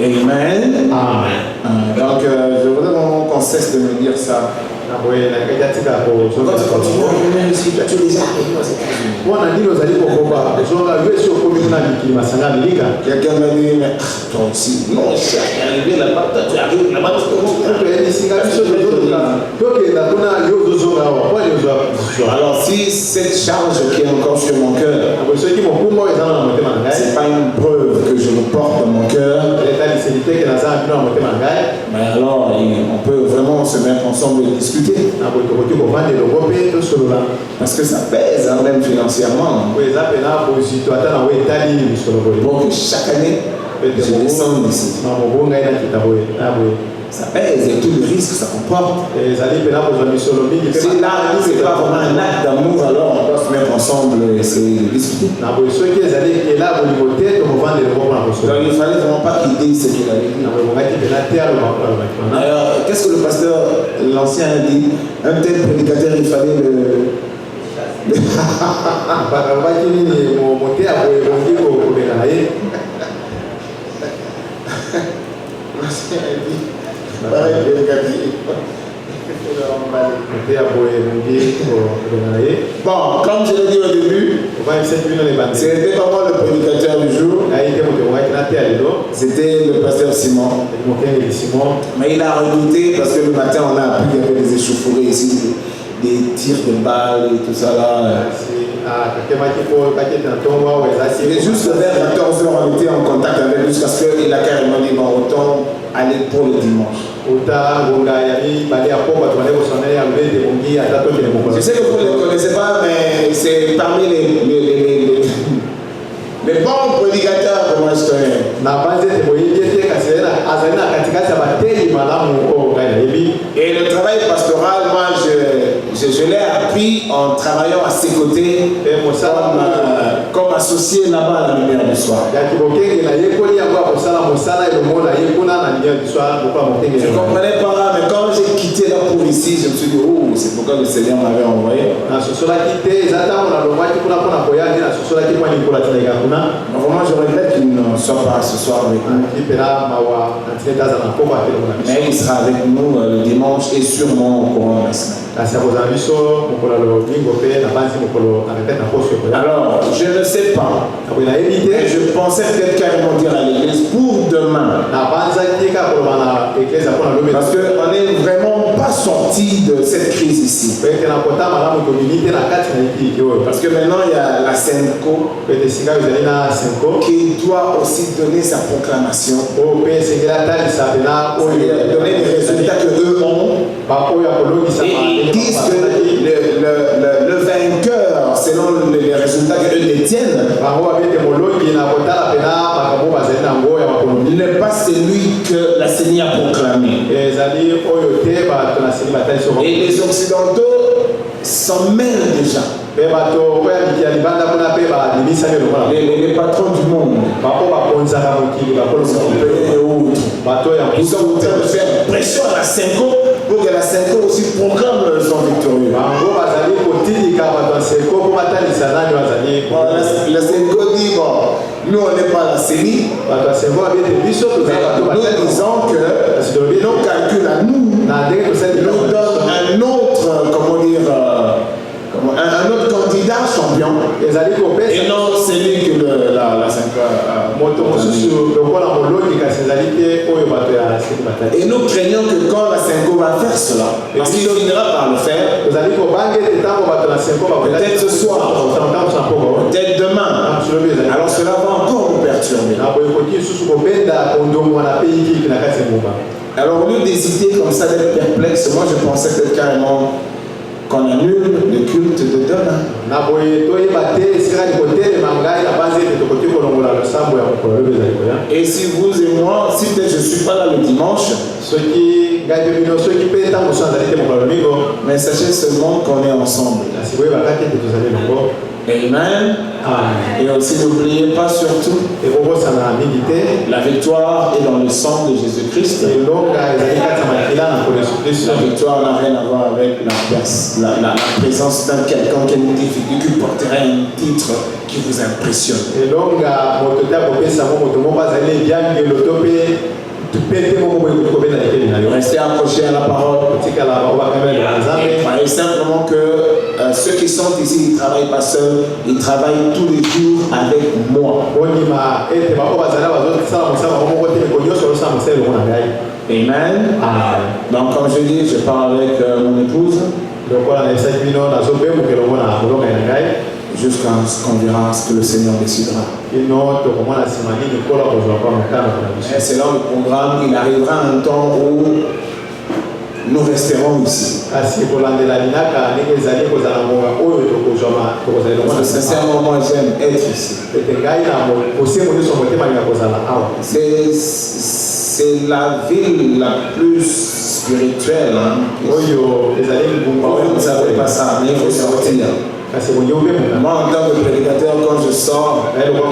Amen. Amen. Donc je voudrais vraiment qu'on cesse de me dire ça. Quand tu continues à venir ici, tu es déjà arrivé aux États-Unis. Quelqu'un m'a dit, mais toi aussi, non, je suis arrivé là-bas, toi tu arrives là-bas. Alors si cette charge qui est encore sur mon cœur, c'est pas une preuve que je le porte dans mon cœur, mais alors on peut vraiment se mettre ensemble et discuter. Parce que ça pèse hein, même financièrement. Donc chaque année, je descends d'ici. Ça pèse et tout le risque que ça comporte. Si là, c'est pas vraiment un acte d'amour, alors on doit se mettre ensemble et essayer de discuter. Donc il ne fallait vraiment pas qu'il dise ce qu'il avait dit. Alors, qu'est-ce que le pasteur, l'ancien, a dit? Un tel prédicateur, il fallait le... Bon, comme je l'ai dit au début, c'était pas moi le prédicateur du jour. C'était le pasteur Simon. Mais il a redouté parce que le matin on a appris qu'il y avait des échauffourées ici, des tirs de balles et tout ça là. Mais juste vers 14h on était en contact avec lui parce qu'il a carrément dit bon, autant aller pour le dimanche. Je sais que vous ne les connaissez pas, mais c'est parmi les bons prédicateurs que moi je connais. Et le travail pastoral, moi je l'ai appris en travaillant à ses côtés comme associé là-bas à la lumière du soir. Je ne comprenais pas, mais quand j'ai quitté là pour ici, je me suis dit, oh, c'est pourquoi le Seigneur m'avait envoyé. Vraiment, je regrette qu'il ne soit pas ce soir avec nous. Mais il sera avec nous le dimanche et sûrement au courant de la semaine. Alors, je ne sais pas. Mais je pensais peut-être carrément dire à l'église pour demain. Parce qu'on n'est vraiment pas sorti de cette crise ici. Parce que maintenant il y a la Senco qui doit aussi donner sa proclamation. Donner les résultats qu'eux ont. Et ils disent que le vainqueur, selon les résultats qu'eux détiennent, n'est pas celui que la CENI a proclamé. Et les Occidentaux s'en mêlent déjà. Les patrons du monde, ils sont en train de faire pression à la Senco pour que la Senco aussi proclame son victorieux. La Senco dit bon, nous on n'est pas la CENI, mais nous disons que nos calculs à nous donnent un autre, comment dire, un autre candidat champion et non celui que la Senco a. Et nous craignons que quand la Senco va faire cela, parce qu'il finira par le faire, peut-être ce soir, peut-être demain, alors cela va encore nous perturber. Alors au lieu d'hésiter comme ça, d'être perplexe, moi je pensais peut-être carrément qu'on annule le culte de demain. Et si vous et moi, si peut-être je ne suis pas là le dimanche, mais sachez seulement qu'on est ensemble. Amen. Et aussi n'oubliez pas surtout, la victoire est dans le sang de Jésus-Christ. La victoire n'a rien à voir avec la présence d'un quelqu'un qui porterait un titre qui vous impressionne. Restez accrochés à la parole. Et croyez simplement que ceux qui sont ici, ils ne travaillent pas seuls, ils travaillent tous les jours avec moi. Amen. Donc comme je dis, je parle avec mon épouse jusqu'à ce qu'on verra ce que le Seigneur décidera. Et selon le programme, il arrivera un temps où nous resterons ici. Parce que sincèrement, moi j'aime être ici. C'est la ville la plus spirituelle. Vous ne savez pas ça, mais il faut sortir. Moi, en tant que prédicateur, quand je sors, je vois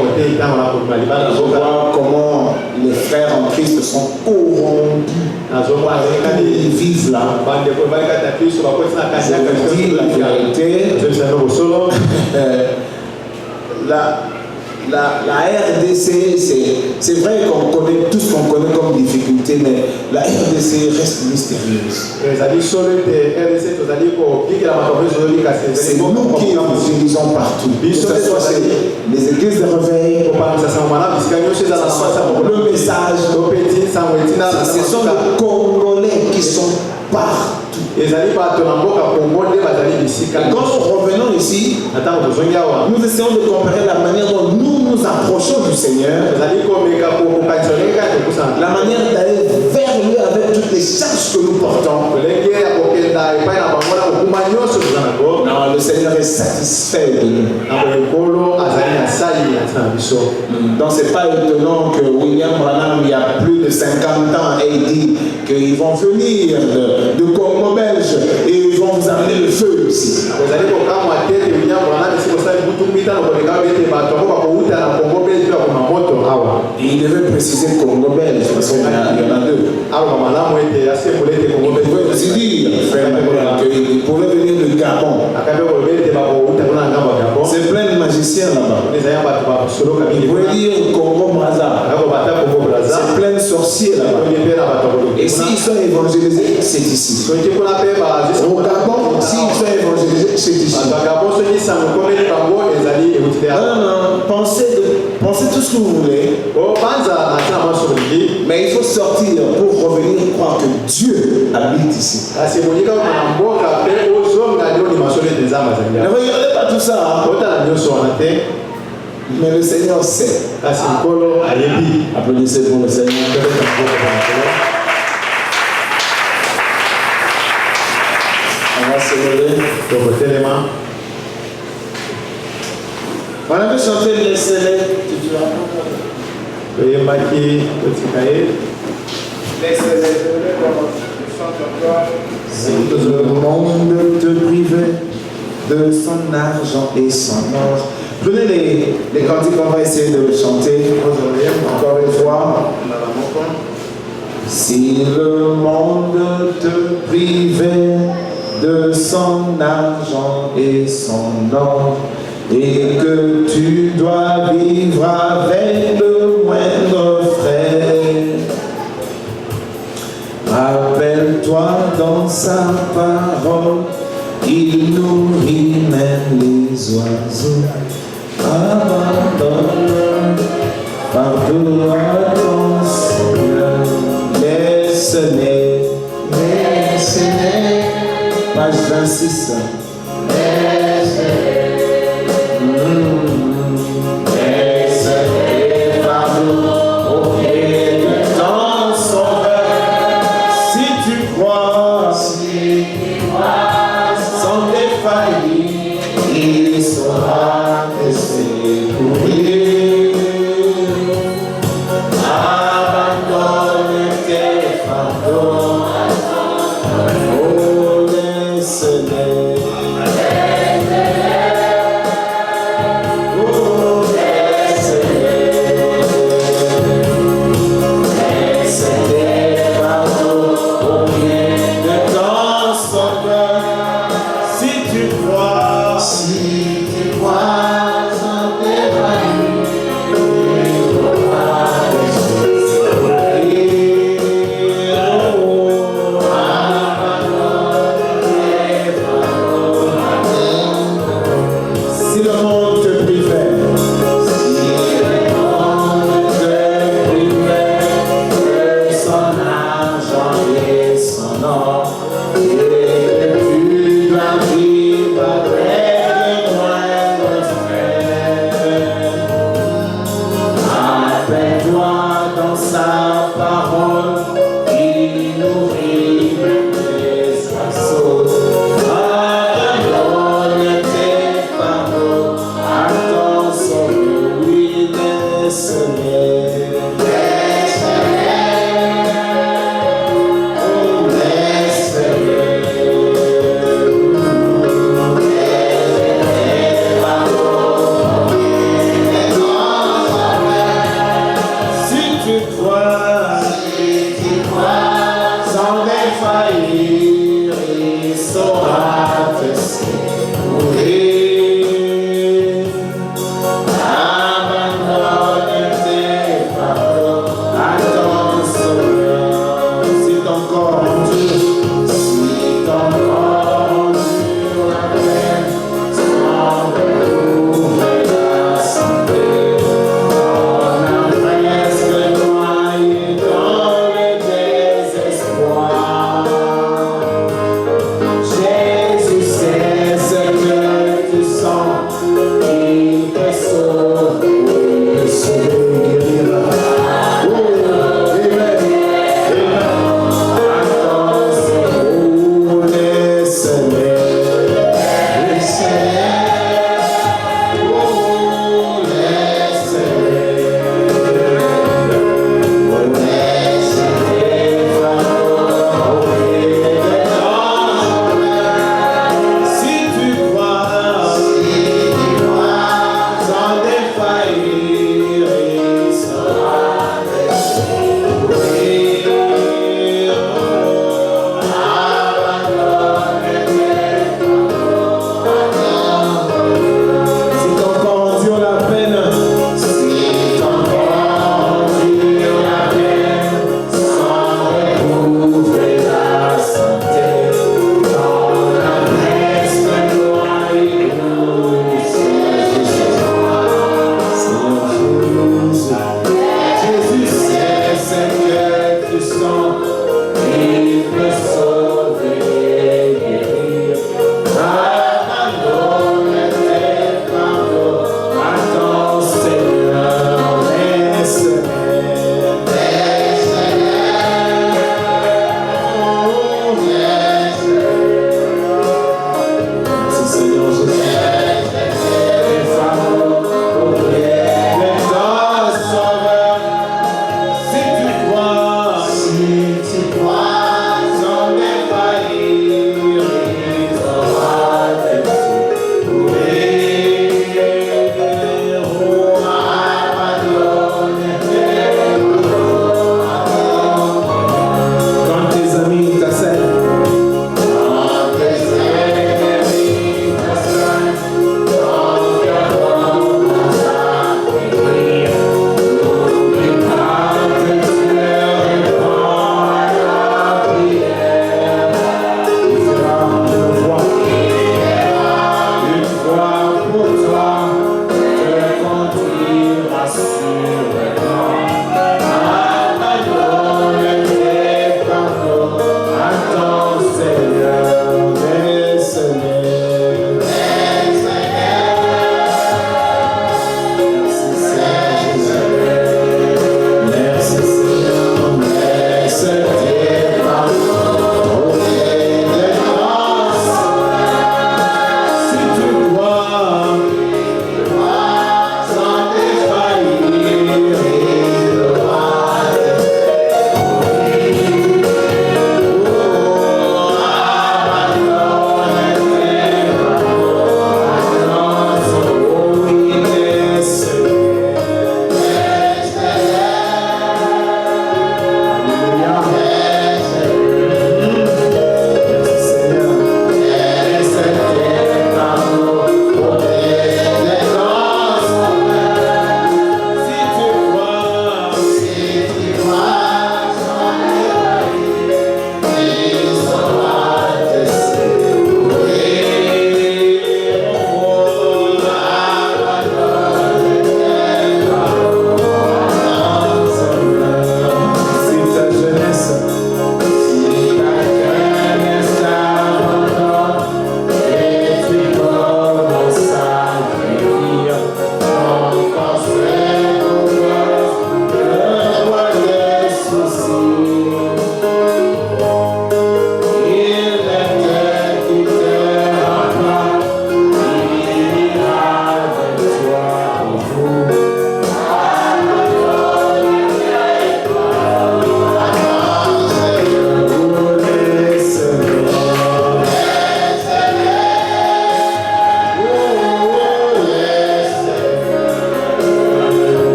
comment les frères en Christ sont corrompus. Ils vivent là. Je dis la vérité. la RDC, c'est vrai qu'on connaît tout ce qu'on connaît comme difficulté, mais la RDC reste mystérieuse. C'est nous qui utilisons partout. Que ce soit les églises de réveil, le message, ce sont les Congolais qui sont partout. Quand nous revenons ici, nous essayons de comparer la manière dont nous nous approchons du Seigneur, la manière d'aller vers lui avec toutes les charges que nous portons. Non, le Seigneur est satisfait de nous. Donc c'est pas étonnant que William Branham, il y a plus de 50 ans, ait dit qu'ils vont venir de Congo belge et ils vont vous amener le feu ici. Et il devait préciser Congo belge parce qu'il y en a deux. Il pouvait aussi dire qu'il pouvait venir de Gabon. C'est plein de magiciens là-bas. Il pouvait dire Congo Brazza. C'est plein de sorciers là-bas. Et s'ils sont évangélisés, c'est ici. Au Gabon, s'ils sont évangélisés, c'est ici. Non, pensez tout ce que vous voulez. Mais il faut sortir pour revenir croire que Dieu habite ici. Ne regardez pas tout ça. Mais le Seigneur sait. Applaudissez pour le Seigneur. On va se lever. On avait chanté les célèbres. Si le monde te privait de son argent et son or. Prenez les cantiques qu'on va essayer de chanter encore une fois. Si le monde te privait de son argent et son or, et que tu dois vivre avec le moindre frais, rappelle-toi dans sa parole, il nourrit même les oiseaux. Abandonne, pardonne à ton Seigneur, laisse-les, page 26. Laisse-les, pardonne au pied de ton Sauveur, si tu crois, sans défaillir, il saura te secourir. Abandonne tes fardeaux, oh laisse-les.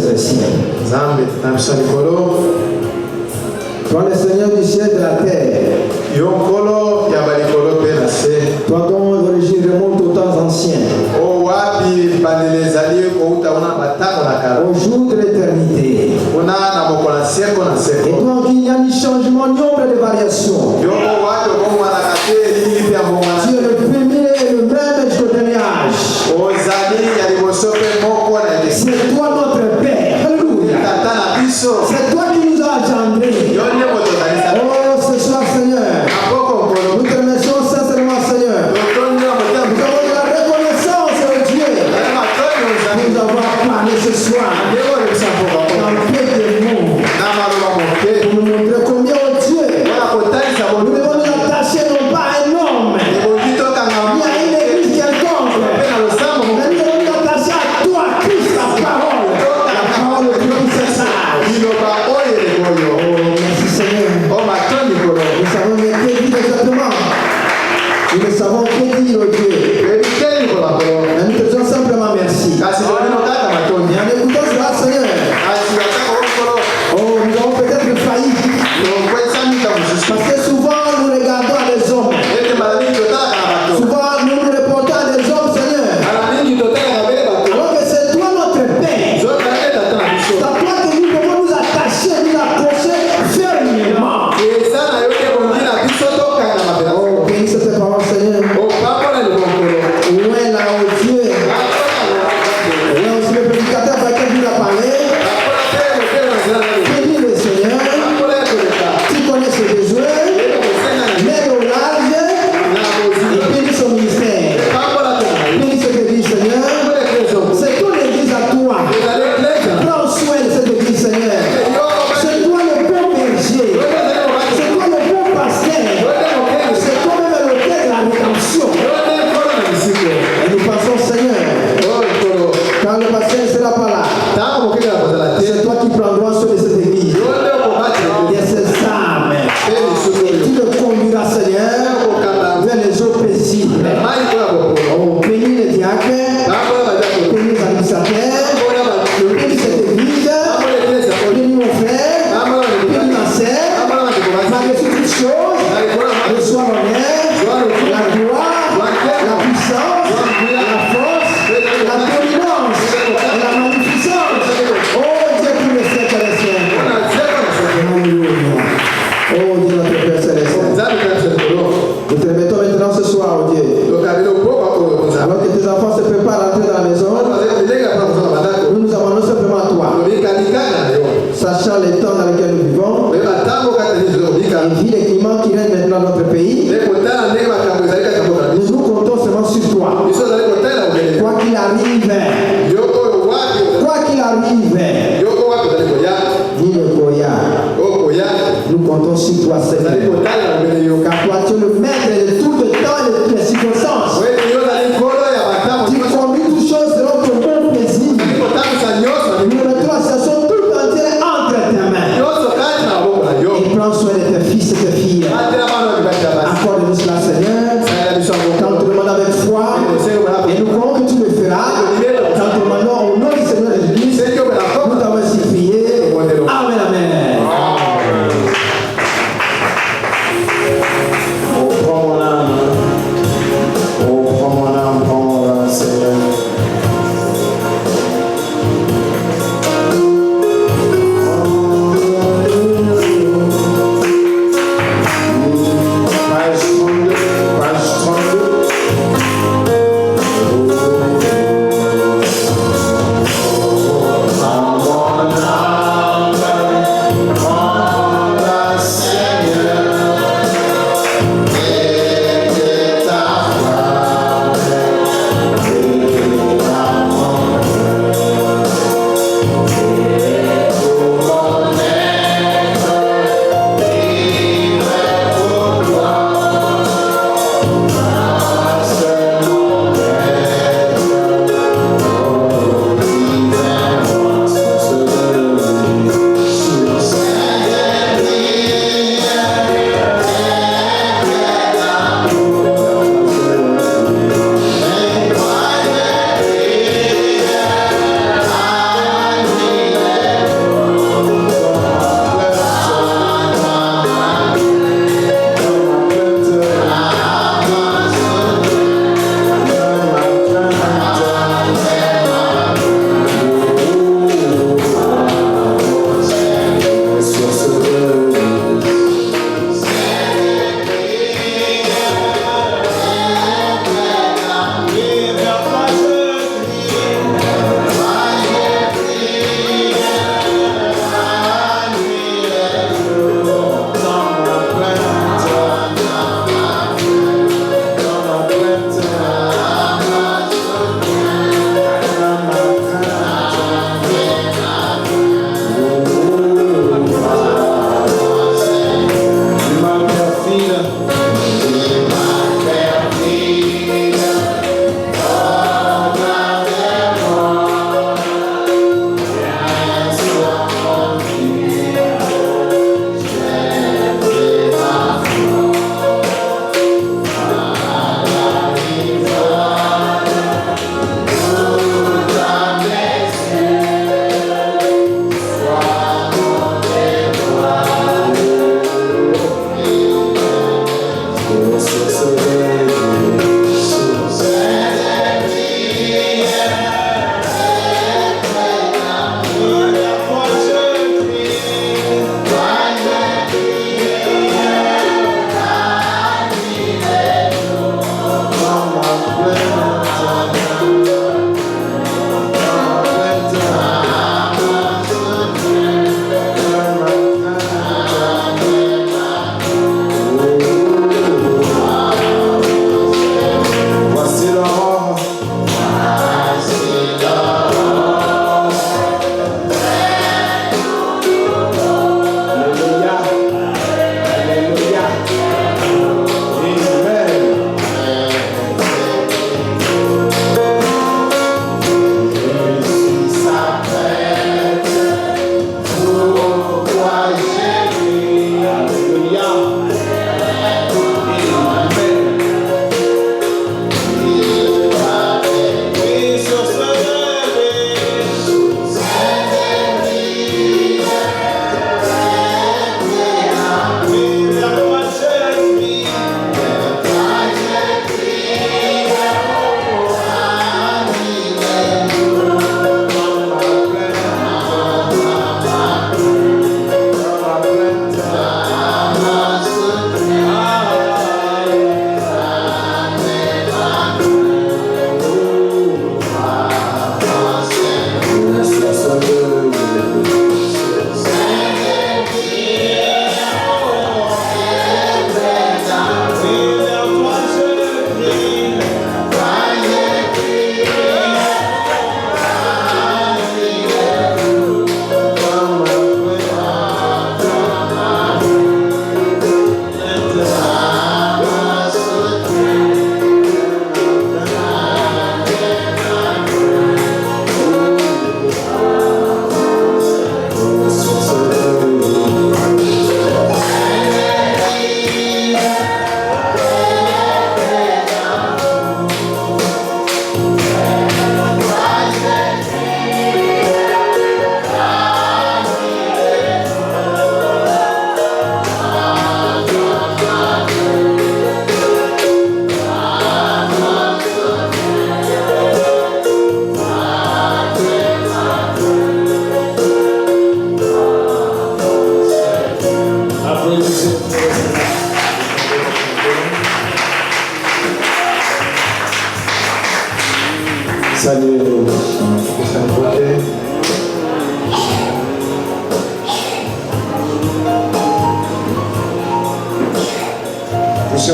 ce récit. Toi, le Seigneur du ciel et de la terre, toi dont l'origine remonte aux temps anciens, au jour de l'éternité, et donc il n'y a ni changement ni ombre de variation. Tu es le premier et le même jusqu'au dernier âge. C'est toi notre Père. Alléluia. C'est toi qui nous as engendrés. Oh, ce soir, Seigneur, nous te remercions sincèrement, Seigneur. Nous avons de la reconnaissance de Dieu pour nous avoir parlé ce soir dans le pied du monde pour nous montrer combien, oh Dieu, nous devons nous attacher non pas à un homme ni à une église quelconque, mais nous devons nous attacher à toi, Christ, la parole de Dieu qui fait sage. Oh, merci Seigneur. Nous savons que dire exactement. Nous ne savons que dire au Dieu. Mais nous te disons simplement merci. Et en écoutant cela, Seigneur, oh, nous avons peut-être failli. Parce que souvent nous regardons à des hommes. Souvent nous nous reportons à des hommes, Seigneur. Alors que c'est toi notre Père. C'est à toi que nous devons nous attacher, nous accrocher fermement. Oh, bénis cette parole, Seigneur. Où est là, oh Dieu? Où est aussi le prédicateur par lequel tu as parlé? Bénis le Seigneur. Tu connais ses besoins. Mets au large. Et bénis son ministère. Bénis cette église, Seigneur. C'est ton église à toi. Prends soin de cette église, Seigneur. C'est toi le bon berger. C'est toi le bon pasteur. C'est toi même l'auteur de la rédemption. Et nous pensons, Seigneur, quand le pasteur ne sera pas là, c'est toi qui prendras soin de cette église, de ses âmes. Et tu le conduiras, Seigneur, vers les eaux paisibles. Oh, bénis les diacres, bénis les administrateurs, bénis cette église, bénis mon frère, bénis ma sœur, malgré toutes choses, reçois l'honneur, la gloire, la puissance, la force, la dominance et la magnificence. Oh Dieu qui le sait céleste. Alléluia. Oh Dieu notre Père céleste. Nous te remettons maintenant ce soir, oh Dieu. Alors que tes enfants se préparent à entrer dans la maison, nous nous abandonnons simplement à toi. Sachant les temps dans lesquels nous vivons, et vu les climats qui règnent maintenant dans notre pays, nous nous comptons seulement sur toi. Quoi qu'il arrive, dis le Goya, nous comptons sur toi, Seigneur. Car toi, tu es le maître de tout le temps et de toutes les circonstances. Tu conduis toutes choses selon ton bon plaisir. Nous mettons la situation tout entière entre tes mains. Et prends soin de tes fils et tes filles. Accorde-nous cela, Seigneur. Quand nous te demandons avec foi, et nous croyons que tu le feras. Quand nous te demandons au nom du Seigneur Jésus, nous t'avons ainsi prié. Amen, amen.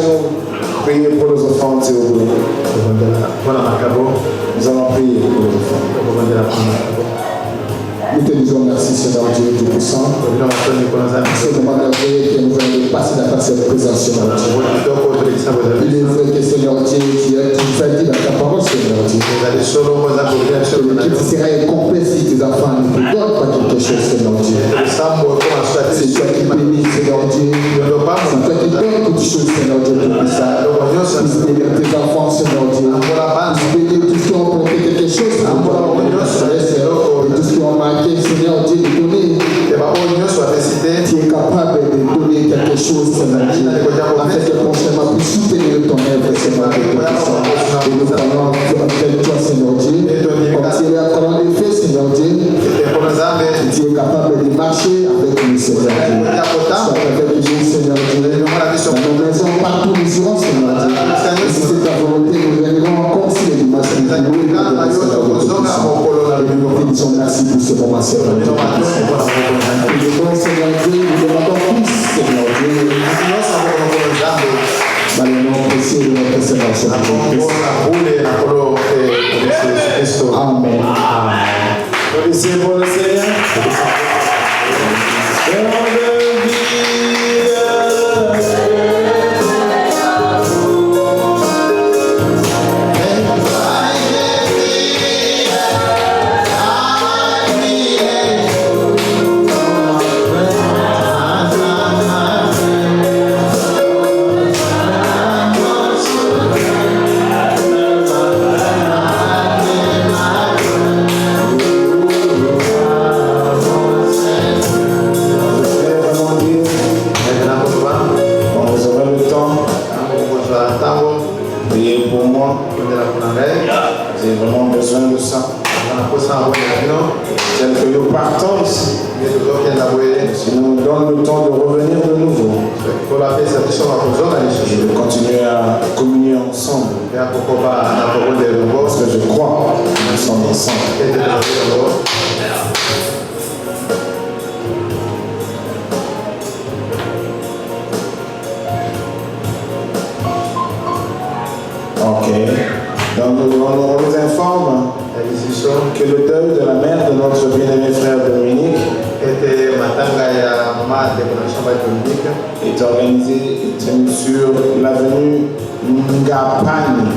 nous prier pour les offrandes, s'il vous plaît. Nous allons prier pour les offrandes. Nous te disons merci, Seigneur Dieu Tout-Puissant. C'est le moment merveilleux que nous venons de passer dans cette présence, Seigneur Dieu. Il est vrai que, Seigneur Dieu, tu as dit dans ta parole, Seigneur Dieu, que l'équipe sera incomplet si tes enfants ne te donnent pas quelque chose, Seigneur Dieu. C'est toi qui bénis, Seigneur Dieu. C'est toi qui donnes toutes choses, Seigneur Dieu Tout-Puissant. Nous bénissons tes enfants, Seigneur Dieu. Nous bénissons tous qui ont porté quelque chose, Seigneur Dieu. Et tous qui ont manqué, Seigneur Dieu, de donner. Tu es capable de donner quelque chose, Seigneur Dieu, afin que prochainement puisse soutenir ton œuvre, Seigneur Dieu. Et nous parlons avec toi, Seigneur Dieu, comme tu es encore en effet, Seigneur Dieu, tu es capable de marcher avec nous, Seigneur Dieu. Sois avec nous, Seigneur Dieu. Dans nos maisons, partout nous irons, Seigneur Dieu. Et si c'est ta volonté, nous viendrons encore si les dimanches nous et nous te disons merci pour ce moment, Seigneur Dieu. Et le bon Seigneur Dieu, nous demandons plus, Seigneur Dieu. Dans le nom précieux de notre Seigneur Jésus-Christ. Amen. Applaudissez pour le Seigneur. J'ai vraiment besoin de ça. Tel que nous partons ici, si nous donne le temps de revenir de nouveau, je vais continuer à communier ensemble. Parce que je crois que nous sommes ensemble. Ok. Donc, on nous informe que le deuil de la mère de notre bien-aimé frère Dominique est organisé et tenu sur l'avenue Ngapani,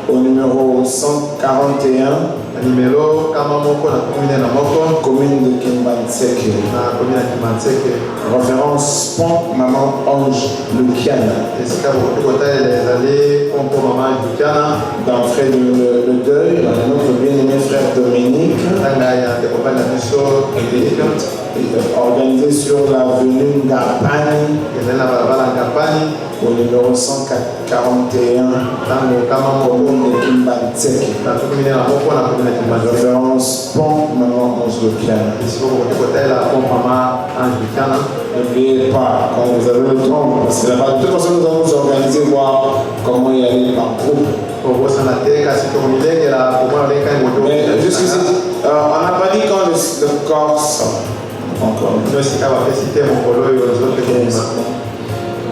au numéro 141, commune de Kimbanseke. Référence Pont Maman Ange Lukiana. D'entrée le deuil, notre bien-aimé frère Dominique, organisé sur l'avenue Ngapani, au numéro 141, commune de Kimbanseke. Référence Pont Maman Ange Lukiana. N'oubliez pas, quand vous avez le temps, parce que là-bas, de toute façon, nous allons nous organiser, voir comment y aller par groupe. Mais jusqu'ici, on n'a pas dit quand le corps sort. Encore.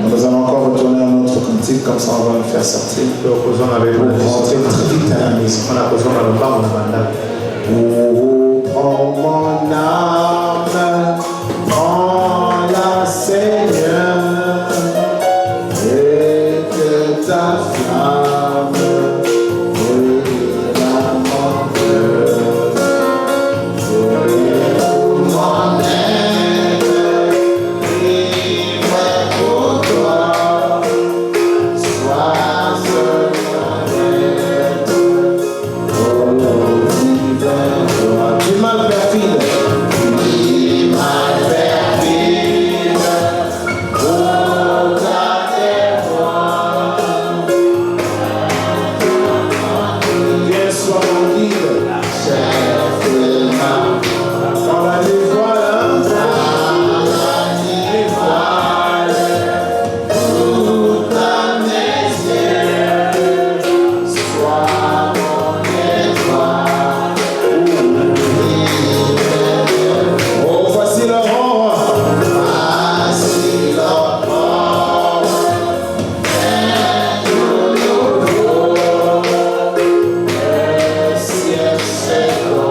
Nous allons encore retourner à notre cantique, comme ça on va le faire sortir. Pour rentrer très vite à la maison. Oh, prends mon âme, prends-la, Seigneur, et que ta flamme brûle dans mon cœur. Pour mon aide, vivre pour toi, sois mon aide, oh, vive toi. Du mal perfide. c'est toi.